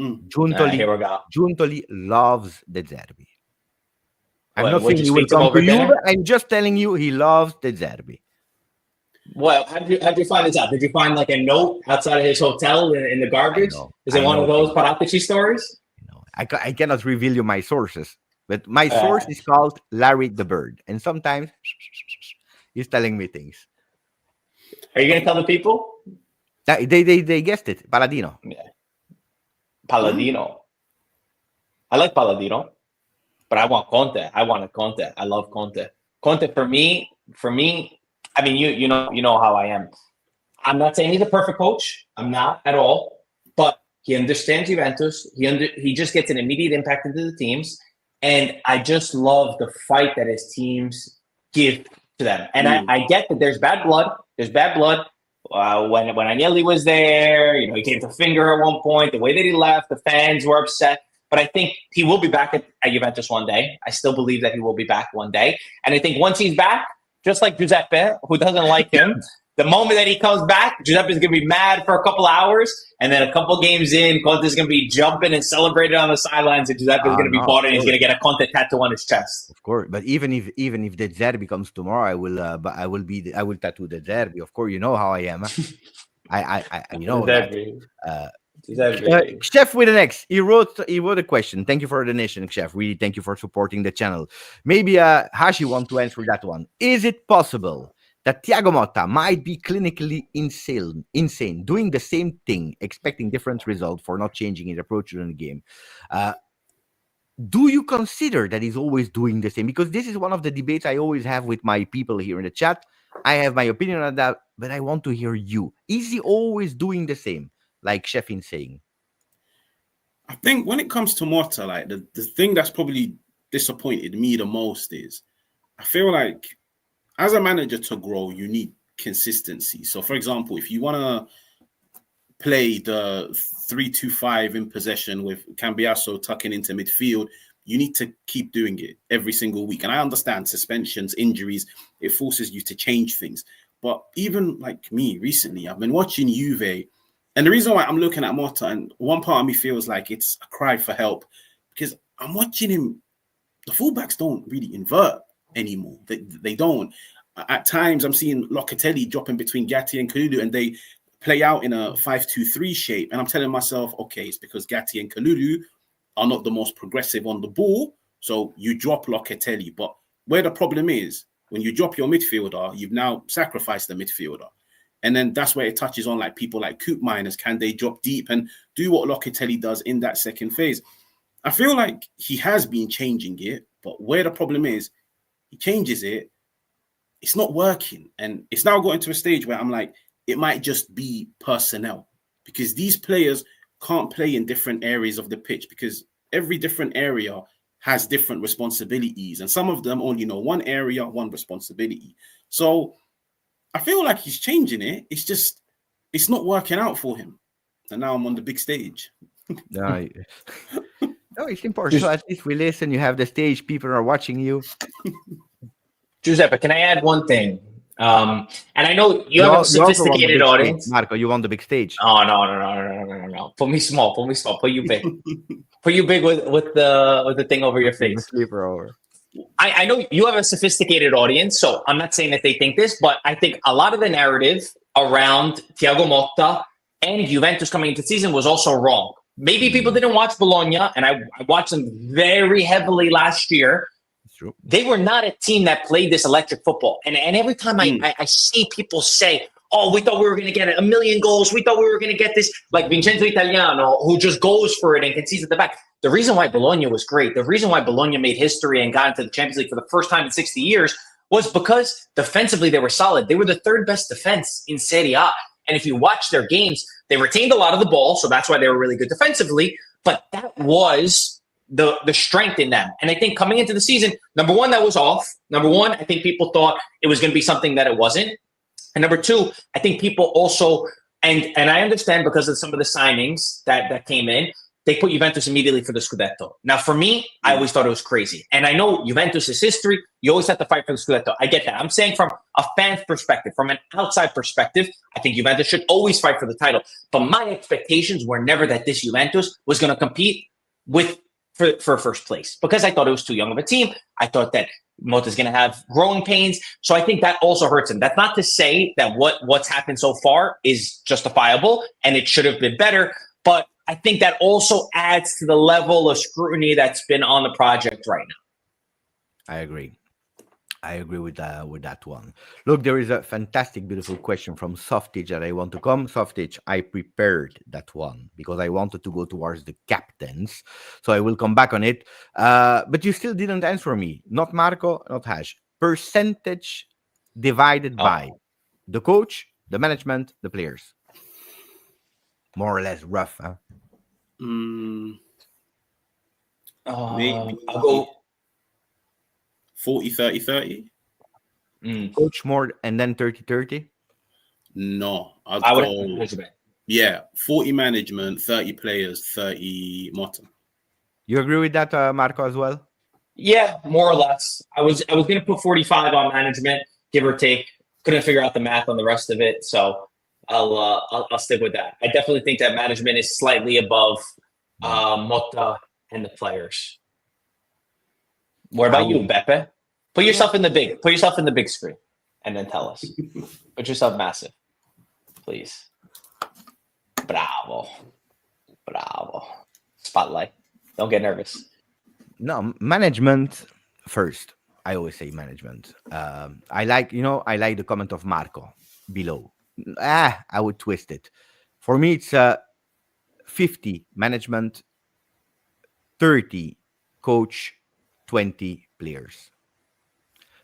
Giuntoli loves De Zerbi. I'm not saying he will come to Juve. I'm just telling you he loves De Zerbi. Well, how did you find this out? Did you find like a note outside of his hotel in the garbage? Is it one of those Paratici stories? No, I cannot reveal you my sources, but my source is called Larry the Bird, and sometimes he's telling me things. Are you going to tell the people? They guessed it. Paladino. Yeah. Paladino. I like Paladino, but I want Conte. I love Conte. Conte for me. I mean, you know how I am. I'm not saying he's a perfect coach. I'm not at all. But he understands Juventus. He just gets an immediate impact into the teams, and I just love the fight that his teams give to them. And I get that there's bad blood. When Agnelli was there, he gave the finger at one point. The way that he left, the fans were upset. but I think he will be back at Juventus one day. I still believe that he will be back one day. And I think once he's back, just like Giuseppe, who doesn't like him, the moment that he comes back, Giuseppe's going to be mad for a couple hours, and then a couple games in, Conte's going to be jumping and celebrating on the sidelines, and Giuseppe's going to be bought in. He's going to get a Conte tattoo on his chest. Of course, but even if the Zerbi comes tomorrow, I will tattoo the Zerbi. Of course, you know how I am. I you know that. Chef with an X. He wrote a question. Thank you for the donation, Chef. Really, thank you for supporting the channel. Maybe Hashi want to answer that one. Is it possible that Thiago Motta might be clinically insane, doing the same thing, expecting different results for not changing his approach during the game? Do you consider that he's always doing the same? Because this is one of the debates I always have with my people here in the chat. I have my opinion on that, but I want to hear you. Is he always doing the same, like Chef is saying? I think when it comes to Motta, like the thing that's probably disappointed me the most is I feel like as a manager to grow, you need consistency. So, for example, if you want to play the 3-2-5 in possession with Cambiasso tucking into midfield, you need to keep doing it every single week. And I understand suspensions, injuries, it forces you to change things. But even like me recently, I've been watching Juve. And the reason why I'm looking at Motta, and one part of me feels like it's a cry for help, because I'm watching him. The fullbacks don't really invert anymore. They don't. At times, I'm seeing Locatelli dropping between Gatti and Kalulu, and they play out in a 5-2-3 shape. And I'm telling myself, okay, it's because Gatti and Kalulu are not the most progressive on the ball. So you drop Locatelli. But where the problem is, when you drop your midfielder, you've now sacrificed the midfielder. And then that's where it touches on like people like Coop Miners. Can they drop deep and do what Locatelli does in that second phase? I feel like he has been changing it, but where the problem is, he changes it, it's not working. And it's now got into a stage where I'm like, it might just be personnel, because these players can't play in different areas of the pitch, because every different area has different responsibilities. And some of them only know one area, one responsibility. So I feel like he's changing it. It's just, it's not working out for him. And now I'm on the big stage. No, it's important. So at least we listen. You have the stage. People are watching you. Giuseppe, can I add one thing? And I know you have a sophisticated audience. Stage. Marco, you want the big stage? Oh, no. Put me small. Put you big. Put you big with the thing over your face. Sleeper over. I know you have a sophisticated audience, so I'm not saying that they think this, but I think a lot of the narrative around Thiago Motta and Juventus coming into the season was also wrong. Maybe people didn't watch Bologna, and I watched them very heavily last year. True. They were not a team that played this electric football. And every time I see people say, oh, we thought we were going to get 1 million goals. We thought we were going to get this, like Vincenzo Italiano, who just goes for it and concedes at the back. The reason why Bologna was great, the reason why Bologna made history and got into the Champions League for the first time in 60 years was because defensively they were solid. They were the third best defense in Serie A. And if you watch their games, they retained a lot of the ball, so that's why they were really good defensively. But that was the strength in them. And I think coming into the season, number one, that was off. Number one, I think people thought it was going to be something that it wasn't. And number two, I think people also, and I understand because of some of the signings that came in, they put Juventus immediately for the Scudetto. Now, for me, I always thought it was crazy. And I know Juventus' history, you always have to fight for the Scudetto. I get that. I'm saying from a fan's perspective, from an outside perspective, I think Juventus should always fight for the title. But my expectations were never that this Juventus was going to compete for first place, because I thought it was too young of a team. I thought that Motta's going to have growing pains. So I think that also hurts him. That's not to say that what's happened so far is justifiable and it should have been better. But I think that also adds to the level of scrutiny that's been on the project right now. I agree with that one. Look, there is a fantastic, beautiful question from Softage that I want to come. Softage, I prepared that one because I wanted to go towards the captains. So I will come back on it. But you still didn't answer me. Not Marco, not Hash. Percentage divided by the coach, the management, the players. More or less rough, huh? Maybe I'll go 40-30-30. Coach more and then 30-30. No, I would. 40 management, 30 players, 30 Motta. You agree with that, Marco, as well? Yeah, more or less. I was going to put 45 on management, give or take. Couldn't figure out the math on the rest of it, so I'll stick with that. I definitely think that management is slightly above Motta and the players. What about you, Beppe? Put yourself in the big screen, and then tell us. Put yourself massive, please. Bravo. Spotlight. Don't get nervous. No, management first. I always say management. I like the comment of Marco below. I would twist it. For me, it's 50 management, 30 coach, 20 players.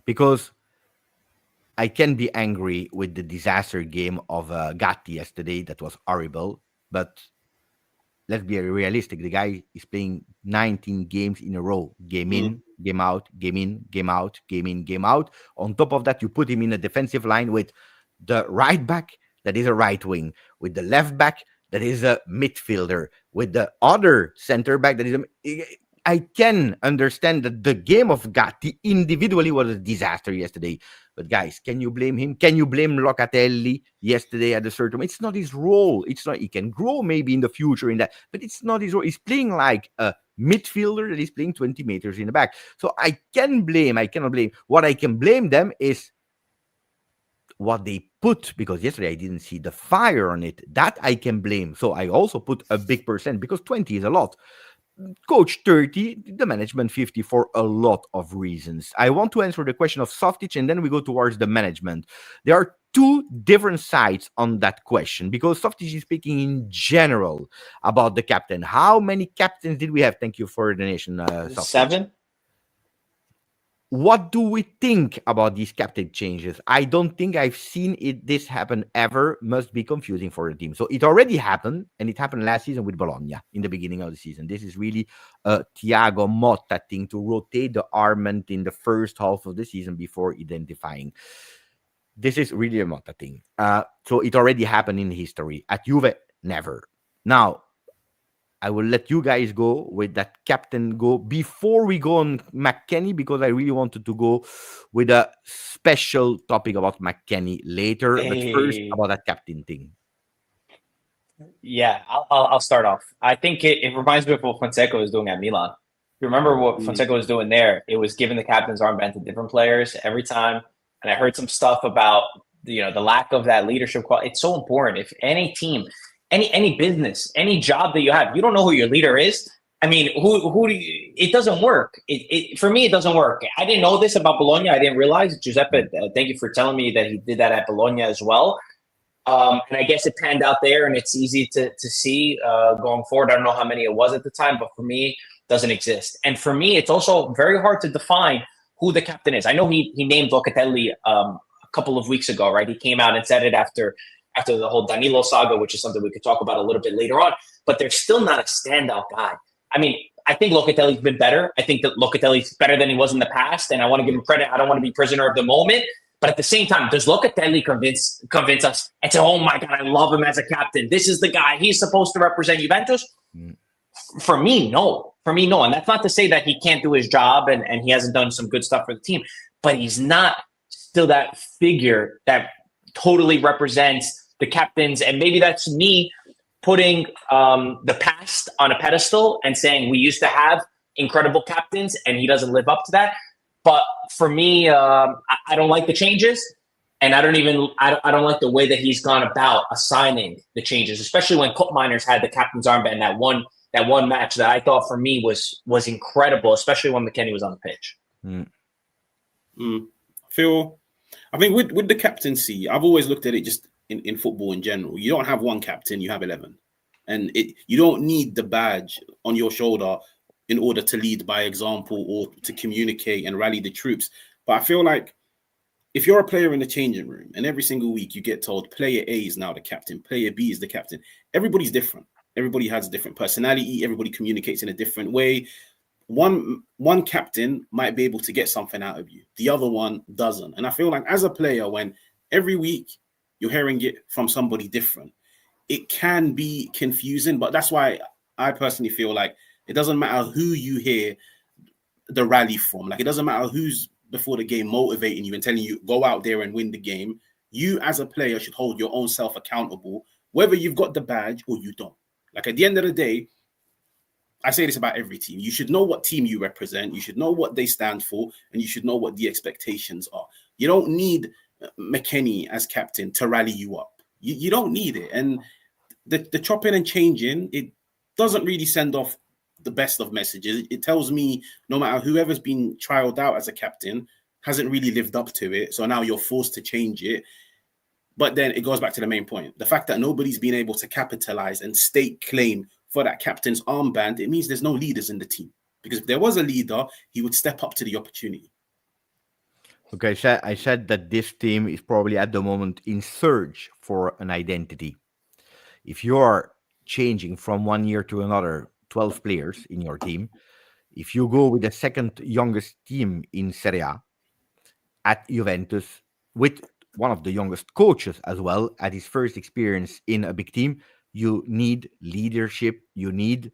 Because I can be angry with the disaster game of Gatti yesterday. That was horrible. But let's be realistic. The guy is playing 19 games in a row. Game in, game out, game in, game out, game in, game out. On top of that, you put him in a defensive line with the right back that is a right wing, with the left back that is a midfielder, with the other center back that is I can understand that the game of Gatti individually was a disaster yesterday. But guys, can you blame him? Can you blame Locatelli yesterday at a certain? It's not his role. It's not. He can grow maybe in the future in that, but it's not his role. He's playing like a midfielder that is playing 20 meters in the back. So I cannot blame. What I can blame them is what they put, because yesterday I didn't see the fire on it. That I can blame. So I also put a big percent, because 20 is a lot. Coach 30, the management 50, for a lot of reasons. I want to answer the question of Softic, and then we go towards the management. There are two different sides on that question, because Softic is speaking in general about the captain. How many captains did we have? Thank you for the donation, Softic. 7. What do we think about these captain changes? I don't think I've seen this happen ever. Must be confusing for the team. So it already happened, and it happened last season with Bologna in the beginning of the season. This is really a Thiago Motta thing, to rotate the armament in the first half of the season before identifying. This is really a Motta thing. So it already happened in history. At Juve, never. Now, I will let you guys go with that captain go before we go on McKennie, because I really wanted to go with a special topic about McKennie later. But first, about that captain thing. Yeah, I'll start off. I think it reminds me of what Fonseca was doing at Milan. You remember what Fonseca was doing there? It was giving the captain's armband to different players every time. And I heard some stuff about the lack of that leadership quality. It's so important. If any team, any business, any job that you have, you don't know who your leader is. I mean, who do you, it doesn't work. For me, it doesn't work. I didn't know this about Bologna. I didn't realize. Giuseppe, thank you for telling me that he did that at Bologna as well. And I guess it panned out there, and it's easy to see going forward. I don't know how many it was at the time, but for me, it doesn't exist. And for me, it's also very hard to define who the captain is. I know he named Locatelli a couple of weeks ago, right? He came out and said it after the whole Danilo saga, which is something we could talk about a little bit later on. But there's still not a standout guy. I mean, I think Locatelli's been better. I think that Locatelli's better than he was in the past, and I want to give him credit. I don't want to be prisoner of the moment. But at the same time, does Locatelli convince us and say, oh my God, I love him as a captain. This is the guy. He's supposed to represent Juventus? For me, no. And that's not to say that he can't do his job and he hasn't done some good stuff for the team. But he's not still that figure that totally represents the captains. And maybe that's me putting the past on a pedestal and saying we used to have incredible captains and he doesn't live up to that. But for me, I don't like the changes, and I don't like the way that he's gone about assigning the changes, especially when Cup Miners had the captain's armband that one match that I thought for me was incredible, especially when McKennie was on the pitch. I think with the captaincy, I've always looked at it just in football in general. You don't have one captain, you have 11, and you don't need the badge on your shoulder in order to lead by example or to communicate and rally the troops. But I feel like if you're a player in the changing room and every single week you get told player A is now the captain, player B is the captain, everybody's different. Everybody has a different personality. Everybody communicates in a different way. One captain might be able to get something out of you. The other one doesn't. And I feel like as a player, when every week you're hearing it from somebody different, it can be confusing. But that's why I personally feel like It doesn't matter who you hear the rally from. Like, it doesn't matter who's before the game motivating you and telling you, go out there and win the game. You as a player should hold your own self accountable, whether you've got the badge or you don't. Like, at the end of the day, I say this about every team. You should know what team you represent. You should know what they stand for, and you should know what the expectations are. You don't need McKennie as captain to rally you up. You don't need it. And the chopping and changing, it doesn't really send off the best of messages. It tells me no matter whoever's been trialed out as a captain hasn't really lived up to it. So now you're forced to change it. But then it goes back to the main point. The fact that nobody's been able to capitalize and stake claim for that captain's armband, it means there's no leaders in the team. Because if there was a leader, he would step up to the opportunity. Okay, I said that this team is probably at the moment in search for an identity. If you're changing from one year to another 12 players in your team, if you go with the second youngest team in Serie A at Juventus, with one of the youngest coaches as well, at his first experience in a big team, you need leadership, you need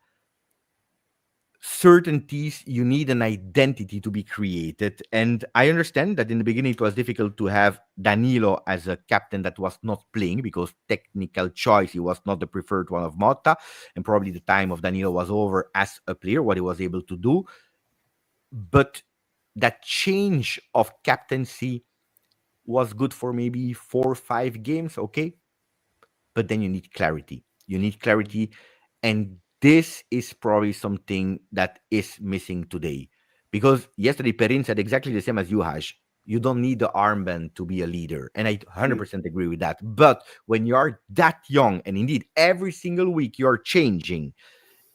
certainties, you need an identity to be created. And I understand that in the beginning it was difficult to have Danilo as a captain that was not playing because technical choice, he was not the preferred one of Motta, and probably the time of Danilo was over as a player, what he was able to do. But that change of captaincy was good for maybe 4 or 5 games, okay? But then you need clarity. You need clarity, and this is probably something that is missing today. Because yesterday, Perin said exactly the same as you, Haj. You don't need the armband to be a leader. And I 100% agree with that. But when you are that young, and indeed, every single week you're changing,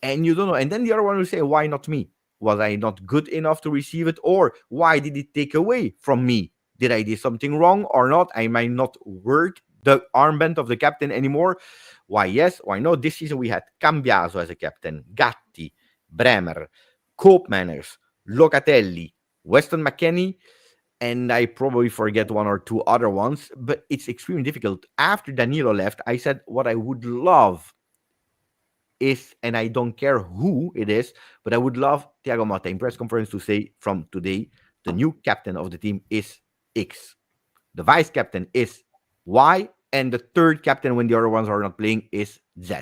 and you don't know, and then the other one will say, why not me? Was I not good enough to receive it? Or why did it take away from me? Did I do something wrong or not? Am I not worth the armband of the captain anymore? Why yes, why no? This season we had Cambiaso as a captain, Gatti, Bremer, Koopmanners, Locatelli, Weston, McKennie, and I probably forget 1 or 2 other ones, but it's extremely difficult. After Danilo left, I said what I would love is, and I don't care who it is, but I would love Thiago Motta in press conference to say from today, the new captain of the team is X. The vice captain is Y. And the third captain, when the other ones are not playing, is Z.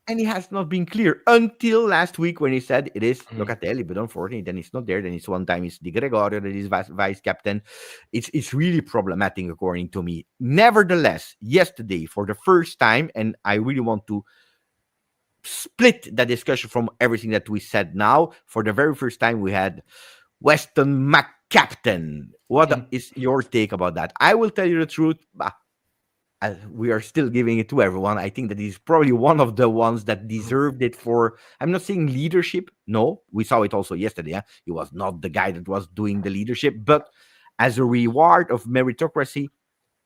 And it has not been clear until last week when he said it is Locatelli, but unfortunately, then it's not there. Then it's one time it's Di Gregorio that is vice captain. It's really problematic, according to me. Nevertheless, yesterday, for the first time, and I really want to split that discussion from everything that we said now, for the very first time, we had Weston McCaptain. What is your take about that? I will tell you the truth. We are still giving it to everyone. I think that he's probably one of the ones that deserved it for, I'm not saying leadership. No, we saw it also yesterday. Huh? He was not the guy that was doing the leadership, but as a reward of meritocracy,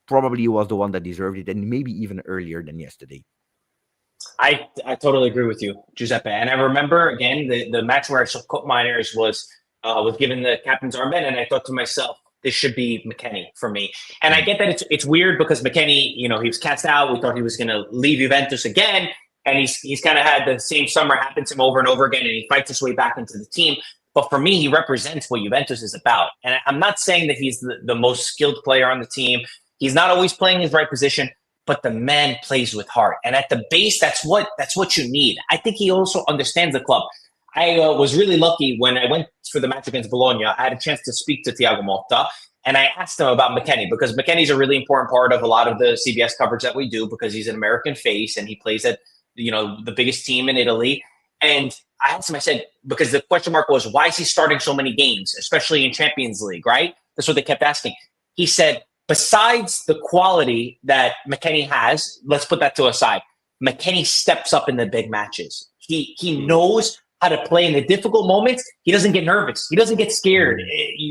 probably he was the one that deserved it, and maybe even earlier than yesterday. I totally agree with you, Giuseppe. And I remember, again, the match where I saw Koopmanners was given the captain's armband, and I thought to myself, this should be McKennie for me. And I get that it's weird because McKennie, he was cast out. We thought he was going to leave Juventus again. And he's kind of had the same summer happen to him over and over again. And he fights his way back into the team. But for me, he represents what Juventus is about. And I'm not saying that he's the most skilled player on the team. He's not always playing his right position, but the man plays with heart. And at the base, that's what you need. I think he also understands the club. I was really lucky when I went for the match against Bologna. I had a chance to speak to Thiago Motta, and I asked him about McKennie because McKennie's a really important part of a lot of the CBS coverage that we do because he's an American face and he plays at the biggest team in Italy. And I asked him, I said, because the question mark was, why is he starting so many games, especially in Champions League, right? That's what they kept asking. He said, besides the quality that McKennie has, let's put that to a side. McKennie steps up in the big matches. He knows how to play in the difficult moments. He doesn't get nervous. He doesn't get scared.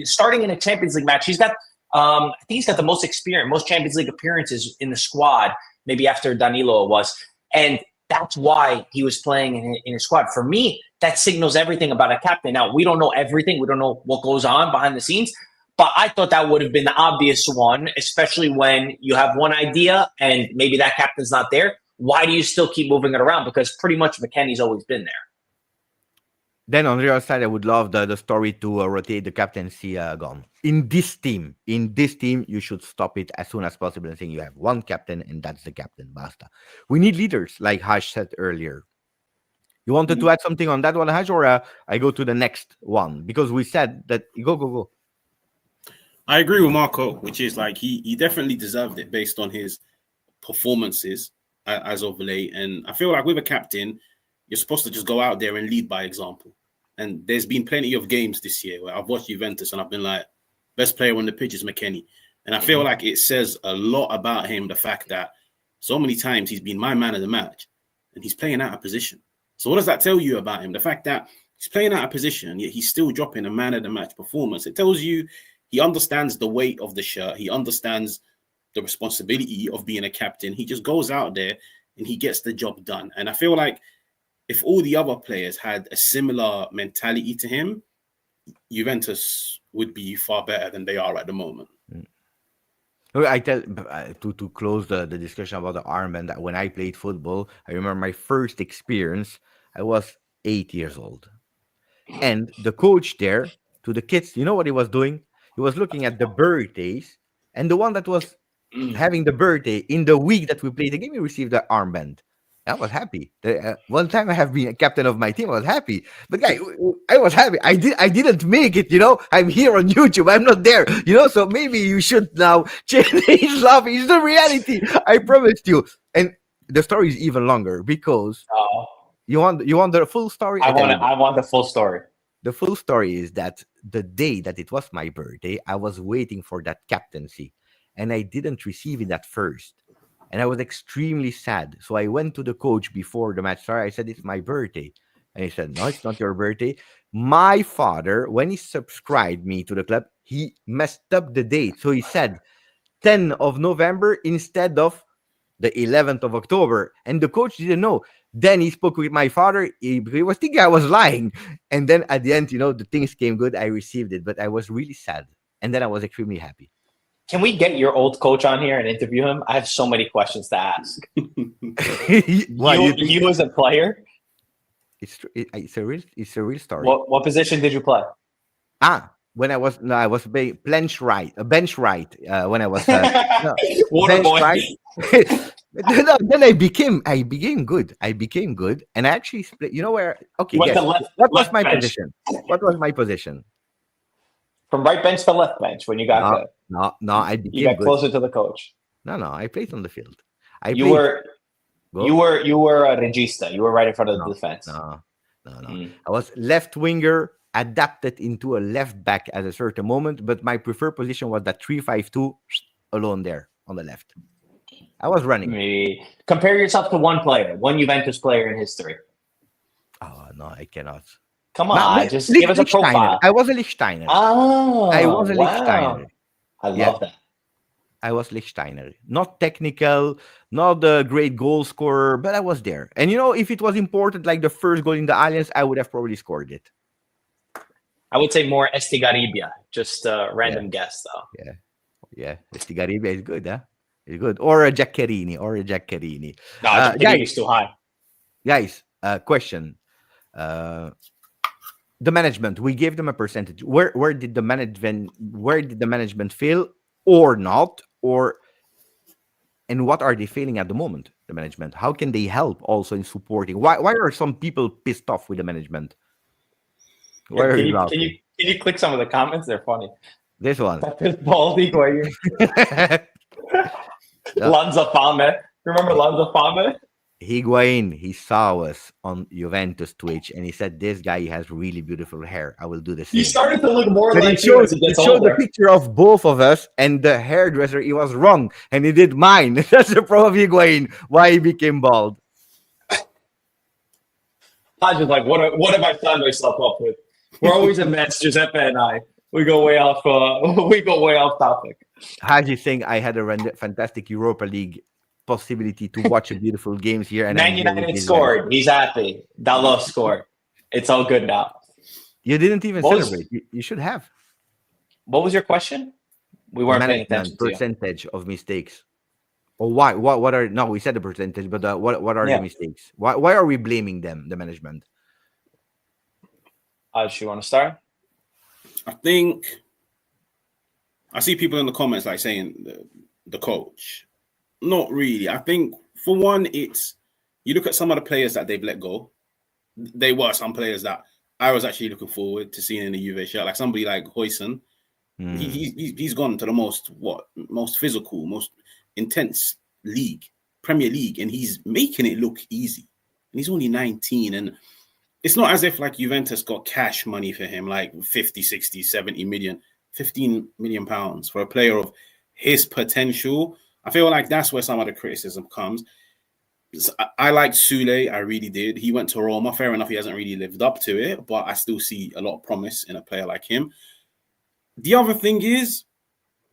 Starting in a Champions League match, he's got, I think he's got the most experience, most Champions League appearances in the squad, maybe after Danilo was. And that's why he was playing in his squad. For me, that signals everything about a captain. Now, we don't know everything. We don't know what goes on behind the scenes. But I thought that would have been the obvious one, especially when you have one idea and maybe that captain's not there. Why do you still keep moving it around? Because pretty much McKennie's always been there. Then on the other side, I would love the story to rotate the captaincy gone. In this team, you should stop it as soon as possible and saying you have one captain and that's the captain. Basta. We need leaders, like Haj said earlier. You wanted to add something on that one, Haj, or I go to the next one? Because we said that go. I agree with Marco, which is like he definitely deserved it based on his performances as of late. And I feel like with a captain, you're supposed to just go out there and lead by example. And there's been plenty of games this year where I've watched Juventus and I've been like, best player on the pitch is McKennie. And I feel like it says a lot about him, the fact that so many times he's been my man of the match and he's playing out of position. So what does that tell you about him? The fact that he's playing out of position, yet he's still dropping a man of the match performance. It tells you he understands the weight of the shirt. He understands the responsibility of being a captain. He just goes out there and he gets the job done. And I feel like if all the other players had a similar mentality to him, Juventus would be far better than they are at the moment. I tell to close the discussion about the armband, that when I played football, I remember my first experience. I was 8 years old, and the coach there to the kids, you know what he was doing? He was looking at the birthdays, and the one that was having the birthday in the week that we played the game, he received the armband. I was happy. One time I have been a captain of my team, I was happy. But guy, I was happy. I didn't make it, I'm here on YouTube. I'm not there, so maybe you should now change his love. It's the reality. I promised you. And the story is even longer because you want the full story? I want the full story. The full story is that the day that it was my birthday, I was waiting for that captaincy and I didn't receive it at first. And I was extremely sad. So I went to the coach before the match started. I said, it's my birthday. And he said, no, it's not your birthday. My father, when he subscribed me to the club, he messed up the date. So he said 10 of November instead of the 11th of October. And the coach didn't know. Then he spoke with my father. He was thinking I was lying. And then at the end, the things came good. I received it. But I was really sad. And then I was extremely happy. Can we get your old coach on here and interview him? I have so many questions to ask. You as a player? It's a real story. What position did you play? When I was bench right. When I was bench right. Then I became good. And I actually split. You know where? Okay. Yes. What was my position? What was my position? From right bench to left bench when you got good. No, I became you got closer to the coach. No, I played on the field. You were a regista. You were right in front of the defense. No. I was left winger, adapted into a left back at a certain moment, but my preferred position was that 3-5-2 alone there on the left. I was running. Maybe compare yourself to one Juventus player in history. Oh no, I cannot. Come on, just give us a profile. I was a Lichtsteiner. Lichtsteiner. I love that. I was Lichtsteiner. Not technical, not a great goal scorer, but I was there. And if it was important, like the first goal in the Alliance, I would have probably scored it. I would say more Estigarribia. Just a random guess, though. Yeah. Estigarribia is good, huh? It's good. Or a Giaccherini. No, Giaccherini's too high. Guys, question. The management, we gave them a percentage. Where did the management fail or not? And what are they failing at the moment, the management? How can they help also in supporting? Why are some people pissed off with the management? Can you click some of the comments? They're funny. This one. Baldy, Lanza Fame. Remember Lanza Fame? Higuain, he saw us on Juventus Twitch and he said, this guy has really beautiful hair. I will do the same. He started to look more like he showed the picture of both of us and the hairdresser, he was wrong and he did mine. That's the problem of Higuain, why he became bald. I just like, what have I signed myself up with? We're always a mess, Giuseppe and I. We go way off topic. Haji saying I had a fantastic Europa League possibility to watch a beautiful games here. And 99 scored. He's happy. Dalot scored. It's all good now. You didn't even celebrate. You should have. What was your question? We weren't paying attention to percentage of mistakes. Or why? What are? No, we said the percentage, but what are the mistakes? Why are we blaming them, the management? You want to start? I think I see people in the comments like saying the coach. Not really. I think for one, it's you look at some of the players that they've let go. They were some players that I was actually looking forward to seeing in the Juve shirt, like somebody like Hojbjerg. He's gone to the most physical, most intense league, Premier League, and he's making it look easy. And he's only 19, and it's not as if like Juventus got cash money for him, like 50, 60, 70 million, 15 million pounds for a player of his potential. I feel like that's where some of the criticism comes. I liked Sule, I really did. He went to Roma. Fair enough, he hasn't really lived up to it, but I still see a lot of promise in a player like him. The other thing is,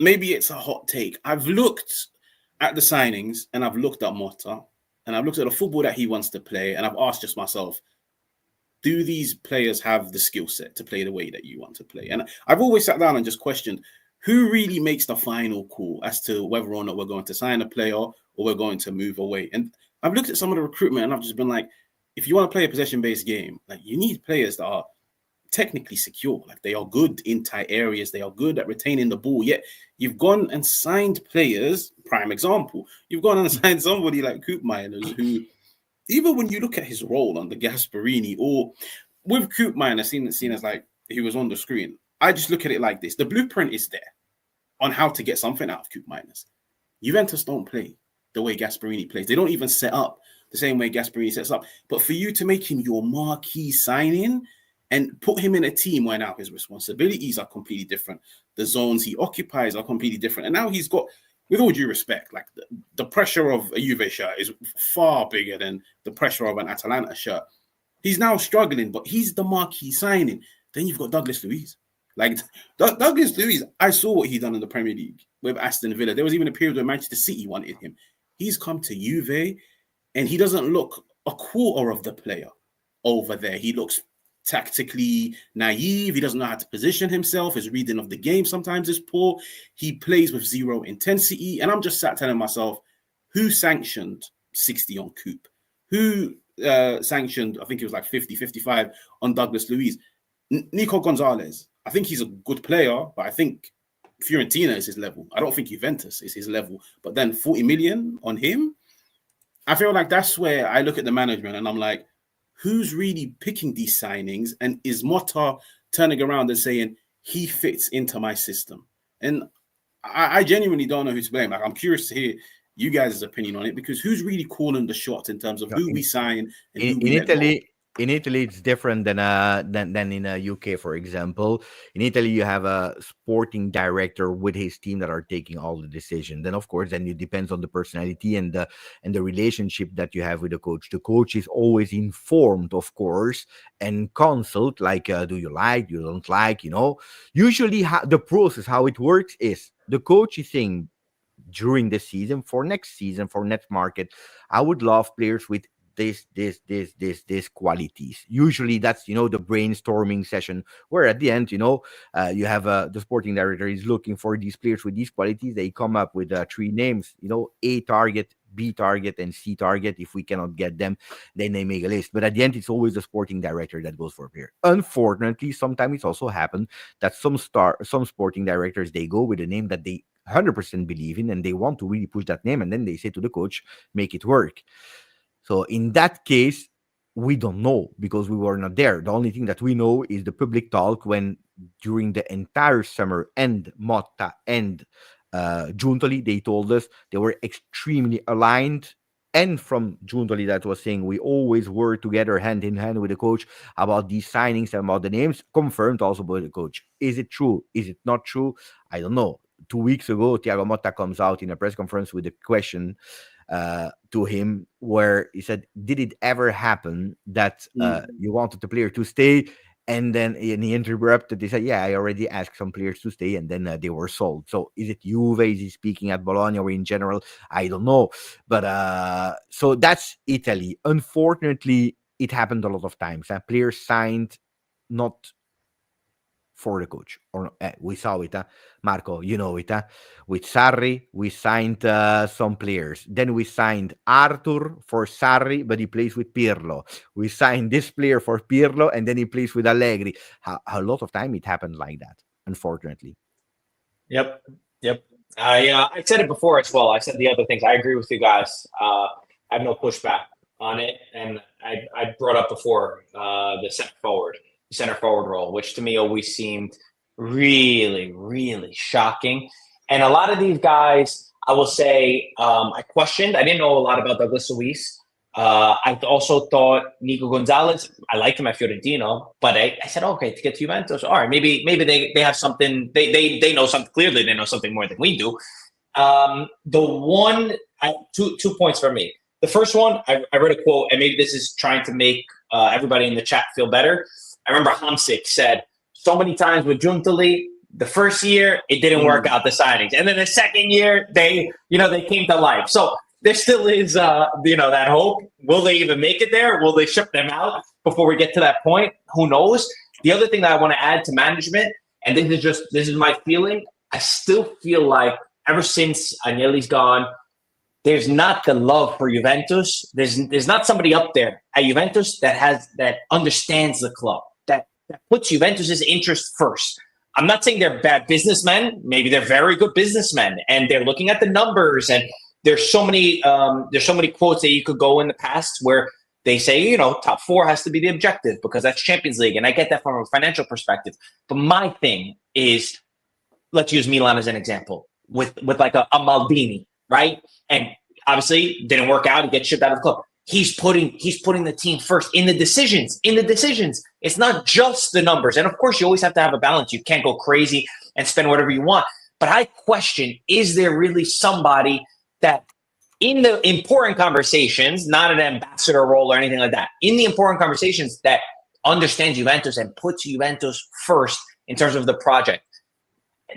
maybe it's a hot take. I've looked at the signings and I've looked at Motta and I've looked at the football that he wants to play, and I've asked just myself, do these players have the skill set to play the way that you want to play? And I've always sat down and just questioned, who really makes the final call as to whether or not we're going to sign a player or we're going to move away? And I've looked at some of the recruitment and I've just been like, if you want to play a possession-based game, like you need players that are technically secure, like they are good in tight areas, they are good at retaining the ball. Yet you've gone and signed players, prime example, you've gone and signed somebody like Koopmeiners, who, even when you look at his role under Gasperini or with Koopmeiners, seen as like he was on the screen, I just look at it like this. The blueprint is there on how to get something out of Koopmeiners. Juventus don't play the way Gasperini plays. They don't even set up the same way Gasperini sets up. But for you to make him your marquee signing and put him in a team where now his responsibilities are completely different, the zones he occupies are completely different, and now he's got, with all due respect, like the pressure of a Juve shirt is far bigger than the pressure of an Atalanta shirt. He's now struggling, but he's the marquee signing. Then you've got Douglas Luiz. Like Douglas Luiz, I saw what he done in the Premier League with Aston Villa. There was even a period where Manchester City wanted him. He's come to Juve, and he doesn't look a quarter of the player over there. He looks tactically naive. He doesn't know how to position himself. His reading of the game sometimes is poor. He plays with zero intensity. And I'm just sat telling myself, who sanctioned 60 on Coop? Who sanctioned, I think it was like 50, 55 on Douglas Luiz? Nico Gonzalez. I think he's a good player, but I think Fiorentina is his level. I don't think Juventus is his level. But then 40 million on him? I feel like that's where I look at the management and I'm like, who's really picking these signings? And is Motta turning around and saying, he fits into my system? And I genuinely don't know who to blame. Like, I'm curious to hear you guys' opinion on it, because who's really calling the shots in terms of who we sign and who we let go? In Italy, it's different than in UK, for example. In Italy, you have a sporting director with his team that are taking all the decisions. Then, of course, then it depends on the personality and the relationship that you have with the coach. The coach is always informed, of course, and consult, like, do you like, you don't like, Usually, the process, how it works is the coach is saying during the season, for next market, I would love players with this qualities. Usually that's the brainstorming session where at the end you have the sporting director is looking for these players with these qualities. They come up with 3 names, A target, B target, and C target. If we cannot get them, then they make a list. But at the end, it's always the sporting director that goes for a player. Unfortunately, sometimes it's also happened that some sporting directors, they go with a name that they 100% believe in and they want to really push that name, and then they say to the coach, make it work. So in that case, we don't know because we were not there. The only thing that we know is the public talk when during the entire summer and Motta and Giuntoli, they told us they were extremely aligned. And from Giuntoli that was saying we always were together hand in hand with the coach about these signings and about the names, confirmed also by the coach. Is it true? Is it not true? I don't know. 2 weeks ago, Thiago Motta comes out in a press conference with a question to him where he said, did it ever happen that you wanted the player to stay and then he interrupted? They said, yeah, I already asked some players to stay and then they were sold. So is it Juve? Is he speaking at Bologna or in general? I don't know. But so that's Italy. Unfortunately, it happened a lot of times. Players signed not for the coach. Or we saw it, Marco, you know it. With Sarri, we signed some players. Then we signed Arthur for Sarri, but he plays with Pirlo. We signed this player for Pirlo, and then he plays with Allegri. A lot of time it happened like that, unfortunately. Yep. I said it before as well. I said the other things. I agree with you guys. I have no pushback on it, and I brought up before the center forward role, which to me always seemed really, really shocking. And a lot of these guys, I will say, I questioned. I didn't know a lot about Douglas Luiz. I also thought Nico Gonzalez, I liked him at Fiorentina, but I said, okay, to get to Juventus, all right, maybe they have something, they know something, clearly they know something more than we do. Two points for me. The first one, I read a quote, and maybe this is trying to make everybody in the chat feel better. I remember Hamsik said, so many times with Giuntoli, the first year, it didn't work out, the signings. And then the second year, they came to life. So there still is, that hope. Will they even make it there? Will they ship them out before we get to that point? Who knows? The other thing that I want to add to management, and this is my feeling, I still feel like ever since Agnelli's gone, there's not the love for Juventus. There's not somebody up there at Juventus that understands the club, that puts Juventus's interest first. I'm not saying they're bad businessmen. Maybe they're very good businessmen, and they're looking at the numbers. And there's so many quotes that you could go in the past where they say, top four has to be the objective because that's Champions League, and I get that from a financial perspective. But my thing is, let's use Milan as an example with like a Maldini, right? And obviously didn't work out. He gets shipped out of the club. He's putting the team first in the decisions. It's not just the numbers. And of course, you always have to have a balance. You can't go crazy and spend whatever you want. But I question, is there really somebody that in the important conversations, not an ambassador role or anything like that, in the important conversations that understands Juventus and puts Juventus first in terms of the project?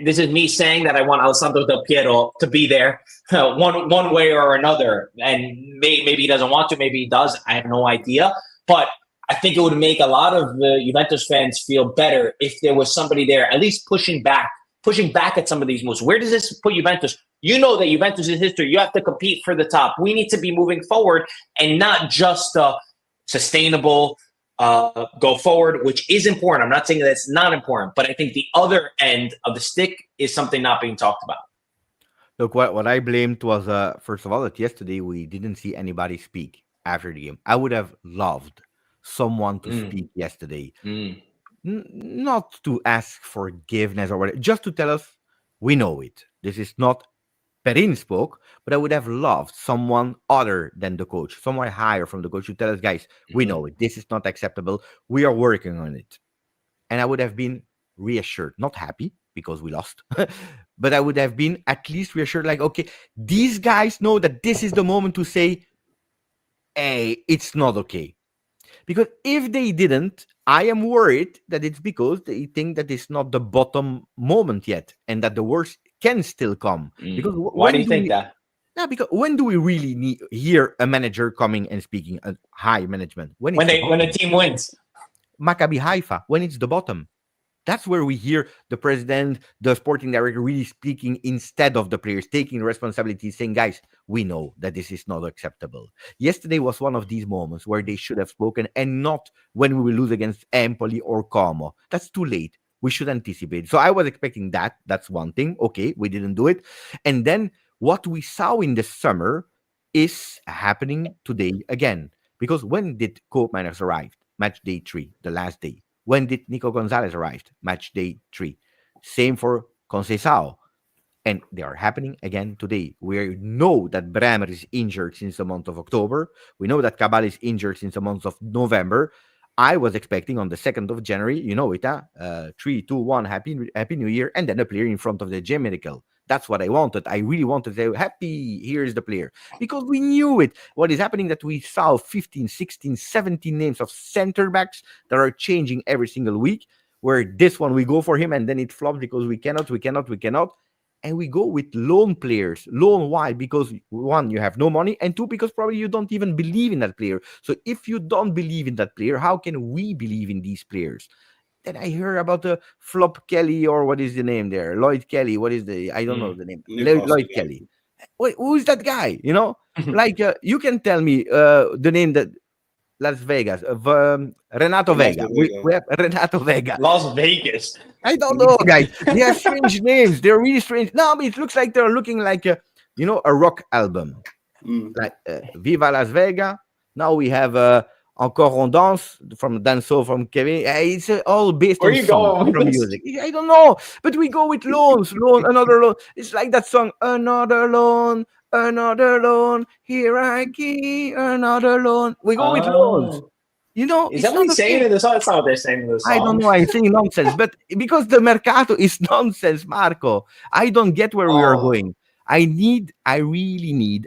This is me saying that I want Alessandro Del Piero to be there one way or another. And maybe he doesn't want to, maybe he does. I have no idea. But I think it would make a lot of the Juventus fans feel better if there was somebody there, at least pushing back at some of these moves. Where does this put Juventus? You know that Juventus is history. You have to compete for the top. We need to be moving forward and not just sustainable go forward, which is important. I'm not saying that it's not important, but I think the other end of the stick is something not being talked about. Look, what I blamed was, first of all, that yesterday we didn't see anybody speak after the game. I would have loved someone to speak yesterday. Not to ask forgiveness or whatever, just to tell us, we know it. This is not Perin spoke, but I would have loved someone other than the coach, someone higher from the coach to tell us, guys, we know it. This is not acceptable. We are working on it. And I would have been reassured, not happy because we lost, but I would have been at least reassured, like, okay, these guys know that this is the moment to say, hey, it's not okay. Because if they didn't, I am worried that it's because they think that it's not the bottom moment yet and that the worst can still come. Because why do you think that? Yeah, because when do we really hear a manager coming and speaking at high management? When a team wins. Maccabi Haifa, when it's the bottom. That's where we hear the president, the sporting director really speaking instead of the players, taking responsibility, saying, guys, we know that this is not acceptable. Yesterday was one of these moments where they should have spoken, and not when we will lose against Empoli or Como. That's too late. We should anticipate. So I was expecting that. That's one thing. Okay, we didn't do it. And then what we saw in the summer is happening today again. Because when did Koopmeiners arrive? Match day 3, the last day. When did Nico Gonzalez arrive? Match day 3. Same for Conceição. And they are happening again today. We know that Bremer is injured since the month of October. We know that Cabal is injured since the month of November. I was expecting on the 2nd of January, 3, 2, 1, Happy New Year, and then a player in front of the Gem Miracle. That's what I wanted. I really wanted to say, happy, here's the player. Because we knew it. What is happening that we saw 15, 16, 17 names of center backs that are changing every single week, where this one, we go for him, and then it flops because we cannot. And we go with loan players. Loan, why? Because 1, you have no money, and 2, because probably you don't even believe in that player. So if you don't believe in that player, how can we believe in these players? Then I hear about the Flop Kelly, or what is the name there? Lloyd Kelly. What is I don't know the name. Lloyd Kelly. Wait, who is that guy? Like you can tell me the name that Las Vegas, Renato Vega. We have Renato Vega. Las Vegas. I don't know, guys. They have strange names. They're really strange. No, but it looks like they're looking like a rock album. Like Viva Las Vegas. Now we have Encore on Danse from Danso from Kevin. It's all based on song from music. I don't know, but we go with loans. Another loan. It's like that song, another loan. Here I keep another loan. We go with loans. Is that what he's saying in the song? That's not what they're saying in the song. I don't know. I'm saying nonsense, but because the Mercato is nonsense, Marco, I don't get where we are going. I really need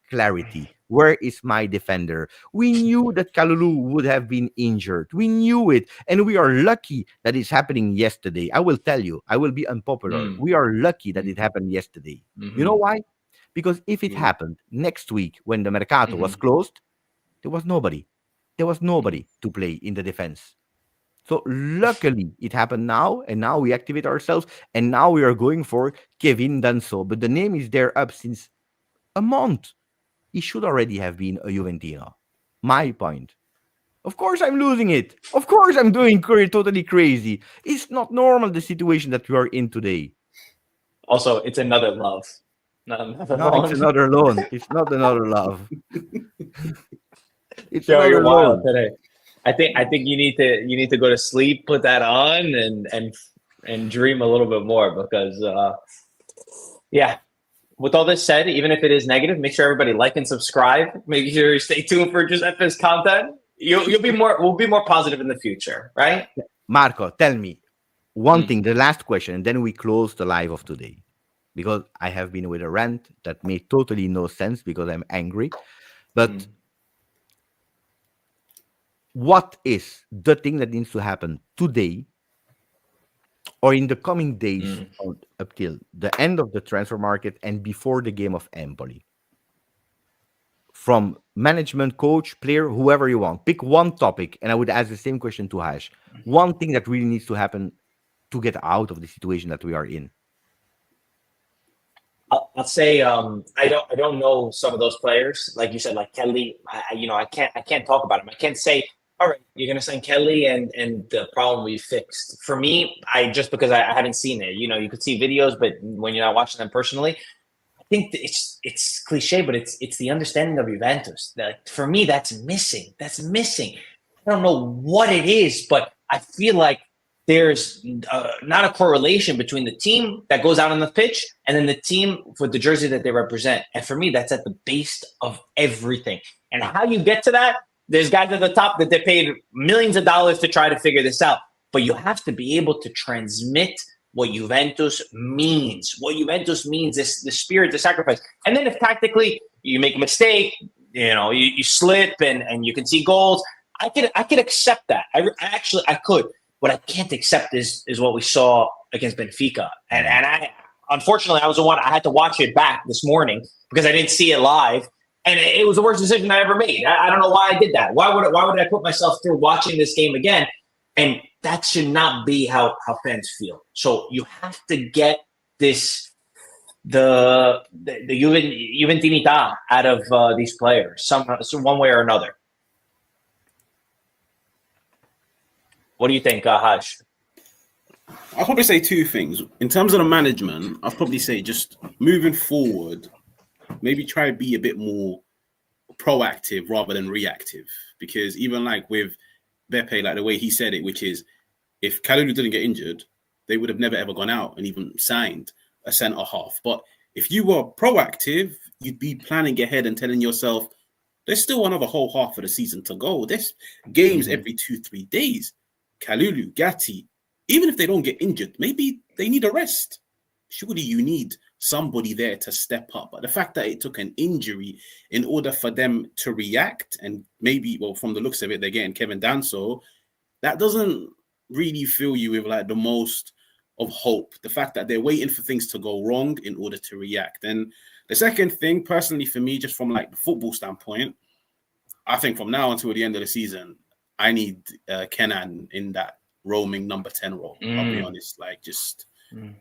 clarity. Where is my defender? We knew that Kalulu would have been injured. We knew it. And we are lucky that it's happening yesterday. I will tell you, I will be unpopular. We are lucky that it happened yesterday. You know why? Because if it happened next week when the Mercato was closed, there was nobody. There was nobody to play in the defense. So luckily it happened now, and now we activate ourselves, and now we are going for Kevin Danso. But the name is there up since a month. He should already have been a Juventino. My point. Of course I'm losing it. Of course I'm doing totally crazy. It's not normal, the situation that we are in today. Also, it's another love. It's another loan. It's not another love. It's Joe, you're wild today. I think you need to go to sleep, put that on, and dream a little bit more, because with all this said, even if it is negative, make sure everybody like and subscribe. Make sure you stay tuned for Giuseppe's content. We'll be more positive in the future, right? Marco, tell me one thing, the last question, and then we close the live of today, because I have been with a rant that made totally no sense because I'm angry. But what is the thing that needs to happen today or in the coming days up till the end of the transfer market and before the game of Empoli? From management, coach, player, whoever you want. Pick one topic, and I would ask the same question to Hajj. One thing that really needs to happen to get out of the situation that we are in. I'll say I don't know some of those players, like you said, like Kelly. I can't talk about him. I can't say, all right, you're gonna sign Kelly and the problem we fixed. For me, because I haven't seen it. You could see videos, but when you're not watching them personally, I think it's cliche, but it's the understanding of Juventus. That for me, that's missing. That's missing. I don't know what it is, but I feel like there's not a correlation between the team that goes out on the pitch and then the team with the jersey that they represent. And for me, that's at the base of everything. And how you get to that, there's guys at the top that they paid millions of dollars to try to figure this out. But you have to be able to transmit what Juventus means. What Juventus means is the spirit, the sacrifice. And then if tactically you make a mistake, you slip and you can see goals, I could accept that. I could. What I can't accept is what we saw against Benfica. And I unfortunately I was the one, I had to watch it back this morning because I didn't see it live. And it was the worst decision I ever made. I don't know why I did that. Why would I put myself through watching this game again? And that should not be how fans feel. So you have to get the Juventinità out of these players, some one way or another. What do you think, Hajj? I'll probably say two things. In terms of the management, I'll probably say just moving forward, maybe try to be a bit more proactive rather than reactive. Because even like with Beppe, like the way he said it, which is if Kalulu didn't get injured, they would have never ever gone out and even signed a centre half. But if you were proactive, you'd be planning ahead and telling yourself, there's still another whole half of the season to go. There's games every 2-3 days. Kalulu, Gatti, even if they don't get injured, maybe they need a rest. Surely you need somebody there to step up. But the fact that it took an injury in order for them to react, and maybe, well, from the looks of it, they're getting Kevin Danso, that doesn't really fill you with like the most of hope. The fact that they're waiting for things to go wrong in order to react. And the second thing, personally for me, just from like the football standpoint, I think from now until the end of the season, I need Kenan in that roaming number 10 role. I'll be honest. Like, just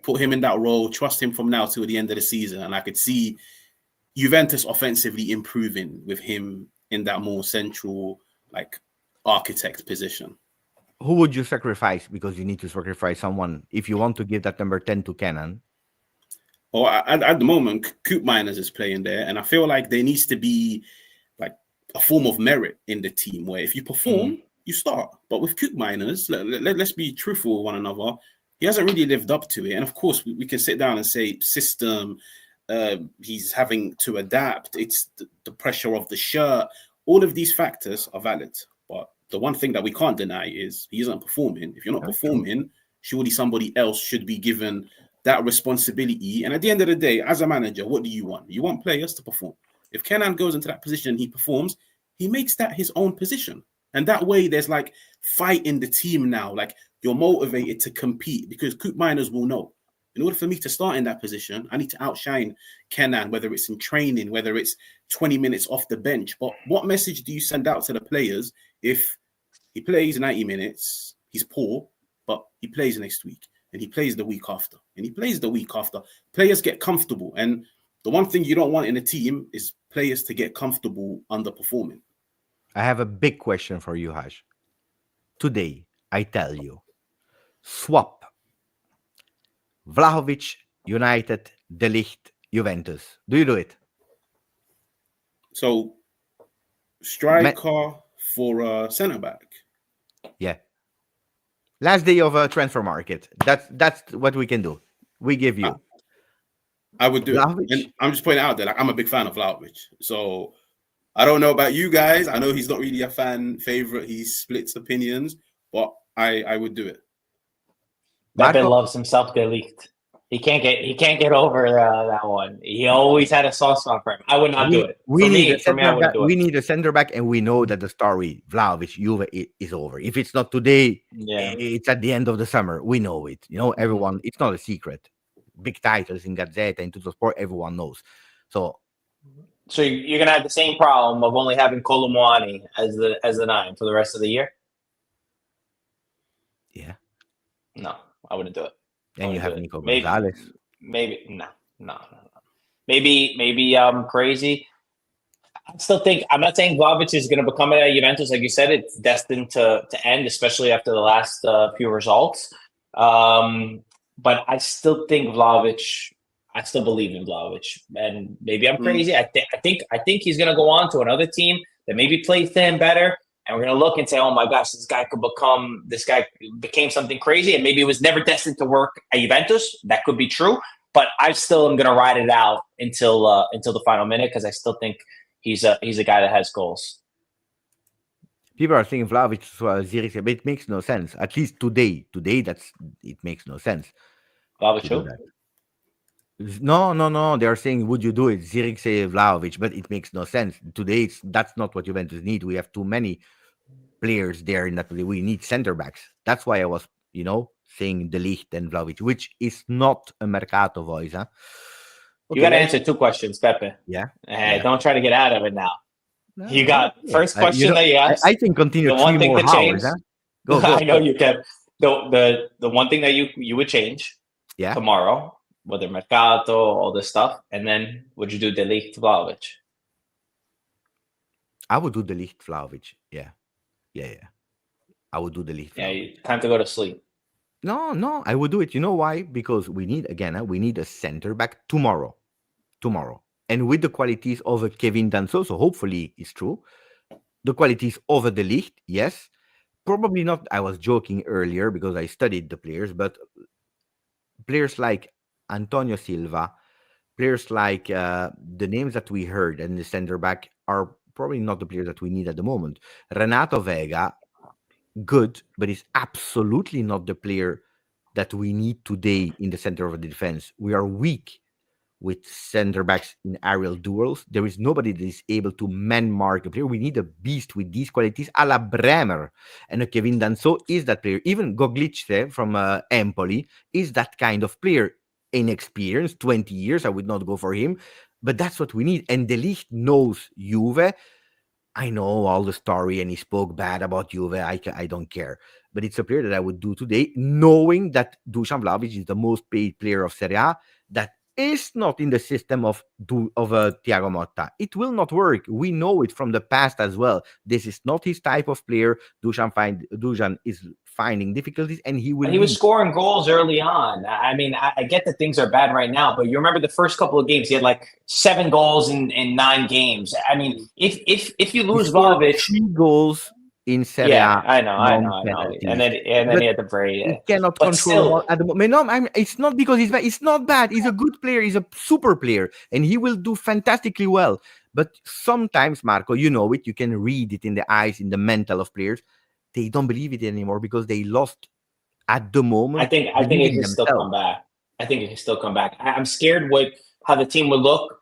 put him in that role, trust him from now till the end of the season. And I could see Juventus offensively improving with him in that more central, like, architect position. Who would you sacrifice? Because you need to sacrifice someone if you want to give that number 10 to Kenan. Or at the moment, Coop Miners is playing there, and I feel like there needs to be like a form of merit in the team where if you perform, you start. But with Coop Miners, let's be truthful with one another. He hasn't really lived up to it, and of course, we can sit down and say system. He's having to adapt. It's the pressure of the shirt. All of these factors are valid, but the one thing that we can't deny is he isn't performing. If you're not performing, surely somebody else should be given that responsibility. And at the end of the day, as a manager, what do you want? You want players to perform. If Kenan goes into that position and he performs, he makes that his own position. And that way there's like fight in the team now. Like, you're motivated to compete because Coop Miners will know. In order for me to start in that position, I need to outshine Kenan, whether it's in training, whether it's 20 minutes off the bench. But what message do you send out to the players if he plays 90 minutes, he's poor, but he plays next week, and he plays the week after, and he plays the week after? Players get comfortable. And the one thing you don't want in a team is players to get comfortable underperforming. I have a big question for you, Haj. Today, I tell you, swap Vlahovic, United, De Ligt, Juventus. Do you do it? So, striker for centre back. Yeah. Last day of a transfer market. That's what we can do. We give you. I would do Vlahovic. it. And I'm just pointing out that, like, I'm a big fan of Vlahovic. So I don't know about you guys. I know he's not really a fan favorite. He splits opinions, but I would do it. Pepe loves himself De Ligt. He can't get over that one. He always had a soft spot for him. I would not do it. We need a center back, and we know that the story Vlahovic Juve is over. If it's not today, it's at the end of the summer. We know it. You know, everyone. It's not a secret. Big titles in Gazzetta, in Tuttosport, everyone knows. So you're gonna have the same problem of only having Colomwani as the 9 for the rest of the year. Yeah. No, I wouldn't do it. And you have Nico Gonzalez. Maybe no. Maybe I'm crazy. I still think, I'm not saying Vlahovic is going to become a Juventus. Like you said, it's destined to end, especially after the last few results. But I still think Vlahovic, I still believe in Vlahovic. And maybe I'm crazy. I think he's going to go on to another team that maybe plays him better. And we're going to look and say, oh my gosh, this guy became something crazy. And maybe it was never destined to work at Juventus. That could be true. But I still am going to ride it out until the final minute, because I still think he's a guy that has goals. People are saying Vlahovic, Zirkzee, but it makes no sense. At least today, it makes no sense. Vlahovic who? No. They are saying, would you do it? Zirkzee, Vlahovic, but it makes no sense. Today, that's not what Juventus need. We have too many players there in that. We need center backs. That's why I was, saying De Ligt and Vlahovic, which is not a Mercato voice. Huh? Okay, you got to answer 2 questions, Pepe. Yeah. Don't try to get out of it now. No, you got first question that you asked. I can continue. The one thing that changed. Huh? Go, I know you can. The one thing that you would change. Yeah. Tomorrow, whether Mercato, all this stuff, and then would you do De Ligt, Vlahovic? I would do De Ligt, Vlahovic. Yeah. I would do De Ligt. Yeah, time to go to sleep. No, I would do it. You know why? Because we need a center back tomorrow. And with the qualities of a Kevin Danso, so hopefully it's true. The qualities of a De Ligt, yes. Probably not. I was joking earlier because I studied the players, but players like Antonio Silva, players like the names that we heard and the center back are probably not the players that we need at the moment. Renato Vega, good, but is absolutely not the player that we need today in the center of the defense. We are weak with center backs in aerial duels. There is nobody that is able to man mark a player. We need a beast with these qualities, a la Bremer. And Kevin Danso is that player. Even Goglice from Empoli is that kind of player. Inexperienced, 20 years, I would not go for him. But that's what we need. And De Ligt knows Juve. I know all the story and he spoke bad about Juve. I don't care. But it's a player that I would do today, knowing that Dusan Vlahovic is the most paid player of Serie A, that is not in the system of Thiago Motta. It will not work. We know it from the past as well. This is not his type of player. Dusan is finding difficulties, and he will. And he was scoring goals early on. I mean, I get that things are bad right now, but you remember the first couple of games, he had like 7 goals in 9 games. I mean, if you lose Vlahovic, 3 goals in Serie A. Yeah, I know. And then he had the very. He cannot control at the moment. No, it's not because he's bad. It's not bad. He's a good player. He's a super player, and he will do fantastically well. But sometimes, Marco, you know it. You can read it in the eyes, in the mental of players. They don't believe it anymore because they lost at the moment. I think it can still come back. I think it can still come back. I'm scared with how the team would look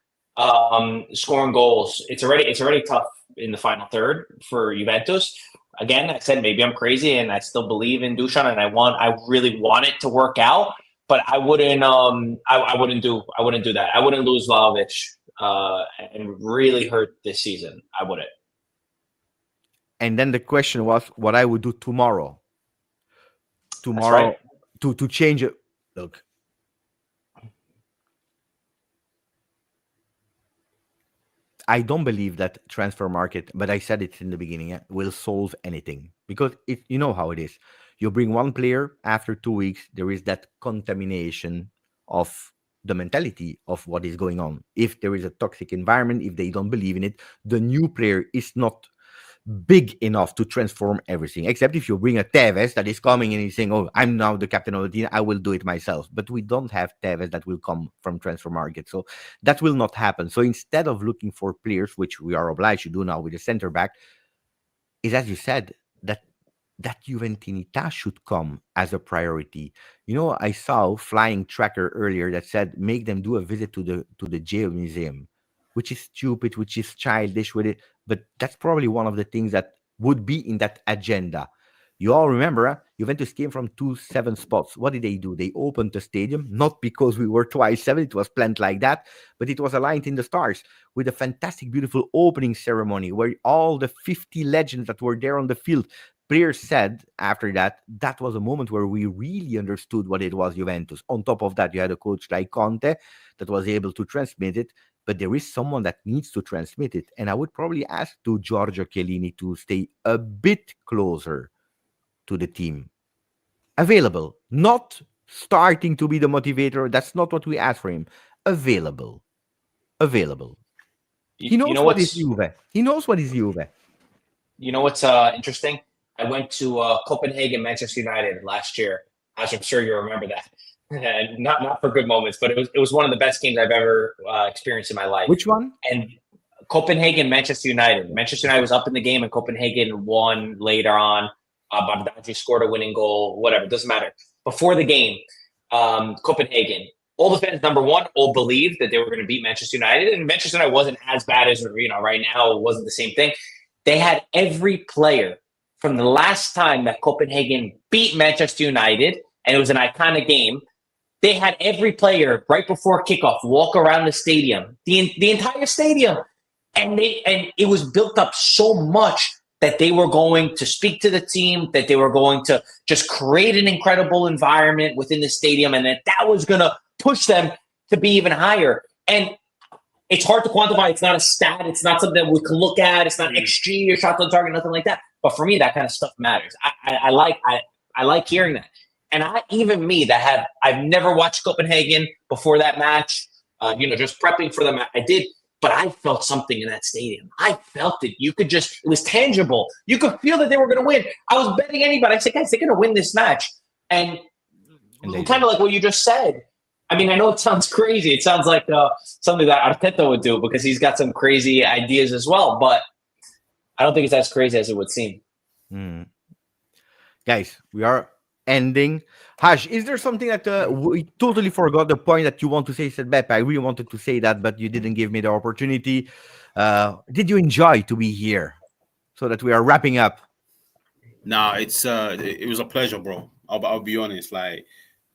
scoring goals. It's already tough in the final third for Juventus. Again, I said maybe I'm crazy, and I still believe in Dusan, and I really want it to work out. But I wouldn't. I wouldn't do that. I wouldn't lose Vlahovic and really hurt this season. I wouldn't. And then the question was what I would do tomorrow. Right. To change it. Look. I don't believe that transfer market, but I said it in the beginning, will solve anything. Because you know how it is. You bring one player, after 2 weeks, there is that contamination of the mentality of what is going on. If there is a toxic environment, if they don't believe in it, the new player is not big enough to transform everything, except if you bring a Tevez that is coming and he's saying, oh, I'm now the captain of the team, I will do it myself. But we don't have Tevez that will come from transfer market, so that will not happen. So instead of looking for players, which we are obliged to do now with the center back, is, as you said, that Juventinità should come as a priority. You know, I saw flying tracker earlier that said make them do a visit to the Geo Museum, which is stupid, which is childish with it, but that's probably one of the things that would be in that agenda. You all remember, Juventus came from 2-7 spots. What did they do? They opened the stadium, not because we were twice 7, it was planned like that, but it was aligned in the stars with a fantastic, beautiful opening ceremony where all the 50 legends that were there on the field, players said after that was a moment where we really understood what it was Juventus. On top of that, you had a coach like Conte that was able to transmit it, but there is someone that needs to transmit it. And I would probably ask to Giorgio Chiellini to stay a bit closer to the team. Available, not starting to be the motivator. That's not what we ask for him. Available. He knows what is Juve. He knows what is Juve. You know what's interesting? I went to Copenhagen, Manchester United last year. As I'm sure you remember that. not for good moments, but it was one of the best games I've ever experienced in my life. Which one? And Copenhagen, Manchester United. Manchester United was up in the game, and Copenhagen won later on. Bardghji scored a winning goal. Whatever, doesn't matter. Before the game, Copenhagen. All the fans, number one, all believed that they were going to beat Manchester United, and Manchester United wasn't as bad as right now. It wasn't the same thing. They had every player from the last time that Copenhagen beat Manchester United, and it was an iconic game. They had every player right before kickoff walk around the stadium, the entire stadium, and it was built up so much that they were going to speak to the team, that they were going to just create an incredible environment within the stadium, and that was going to push them to be even higher. And it's hard to quantify. It's not a stat. It's not something that we can look at. It's not XG or shots on target, nothing like that. But for me, that kind of stuff matters. I like hearing that. And I've never watched Copenhagen before that match. Just prepping for the match, I did. But I felt something in that stadium. I felt it. It was tangible. You could feel that they were going to win. I was betting anybody. I said, guys, they're going to win this match. And kind of like what you just said. I mean, I know it sounds crazy. It sounds like something that Arteta would do because he's got some crazy ideas as well. But I don't think it's as crazy as it would seem. Guys, we are ending. Haj, is there something that we totally forgot the point that you want to say, said Beppe? I really wanted to say that, but you didn't give me the opportunity. Did you enjoy to be here so that we are wrapping up? No, it was a pleasure, bro. I'll be honest. Like,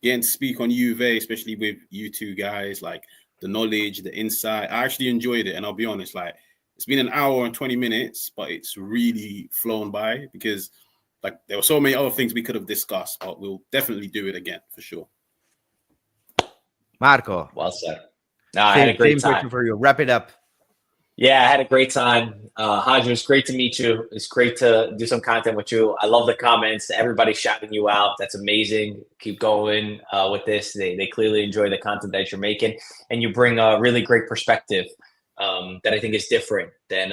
getting to speak on Juve, especially with you two guys, like the knowledge, the insight. I actually enjoyed it. And I'll be honest, like, It's been an hour and 20 minutes, but it's really flown by because like there were so many other things we could have discussed, but we'll definitely do it again for sure. Marco. Well said. No, I had a great time. Question for you. Wrap it up. Yeah, I had a great time. Hajj, it's great to meet you. It's great to do some content with you. I love the comments. Everybody's shouting you out. That's amazing. Keep going with this. They clearly enjoy the content that you're making, and you bring a really great perspective that I think is different than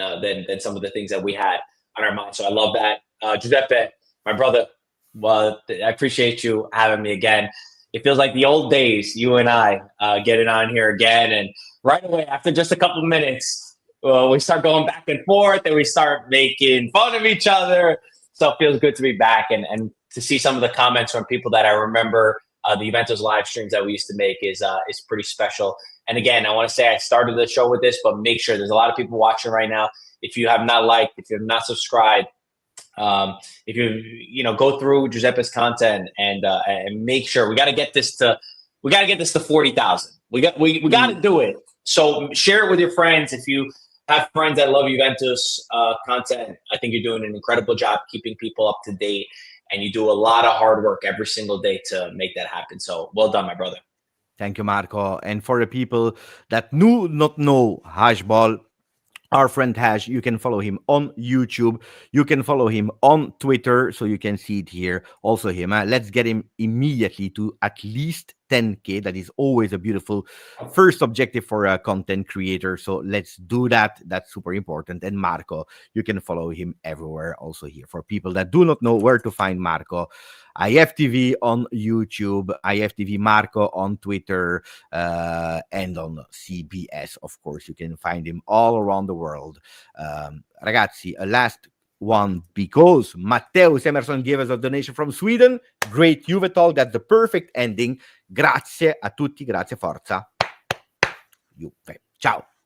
some of the things that we had on our mind. So I love that. Giuseppe, my brother, well, I appreciate you having me again. It feels like the old days, you and I getting on here again, and right away after just a couple of minutes, we start going back and forth and we start making fun of each other. So it feels good to be back and to see some of the comments from people that I remember the Juventus live streams that we used to make is pretty special. And again, I want to say I started the show with this, but make sure there's a lot of people watching right now. If you have not liked, if you have not subscribed, if you go through Giuseppe's content and make sure we got to get this to 40,000. We got to do it. So share it with your friends. If you have friends that love Juventus content, I think you're doing an incredible job keeping people up to date, and you do a lot of hard work every single day to make that happen. So well done, my brother. Thank you, Marco. And for the people that do not know Hajjball, our friend Hajj, you can follow him on YouTube. You can follow him on Twitter, so you can see it here. Also him. Let's get him immediately to at least 10K. That is always a beautiful first objective for a content creator. So let's do that. That's super important. And Marco, you can follow him everywhere also here. For people that do not know where to find Marco, IFTV on YouTube, IFTV Marco on Twitter, and on CBS, of course. You can find him all around the world. Ragazzi, a last one, because Matteus Emerson gave us a donation from Sweden. Great Juve talk. That's the perfect ending. Grazie a tutti. Grazie, forza Juve. Ciao.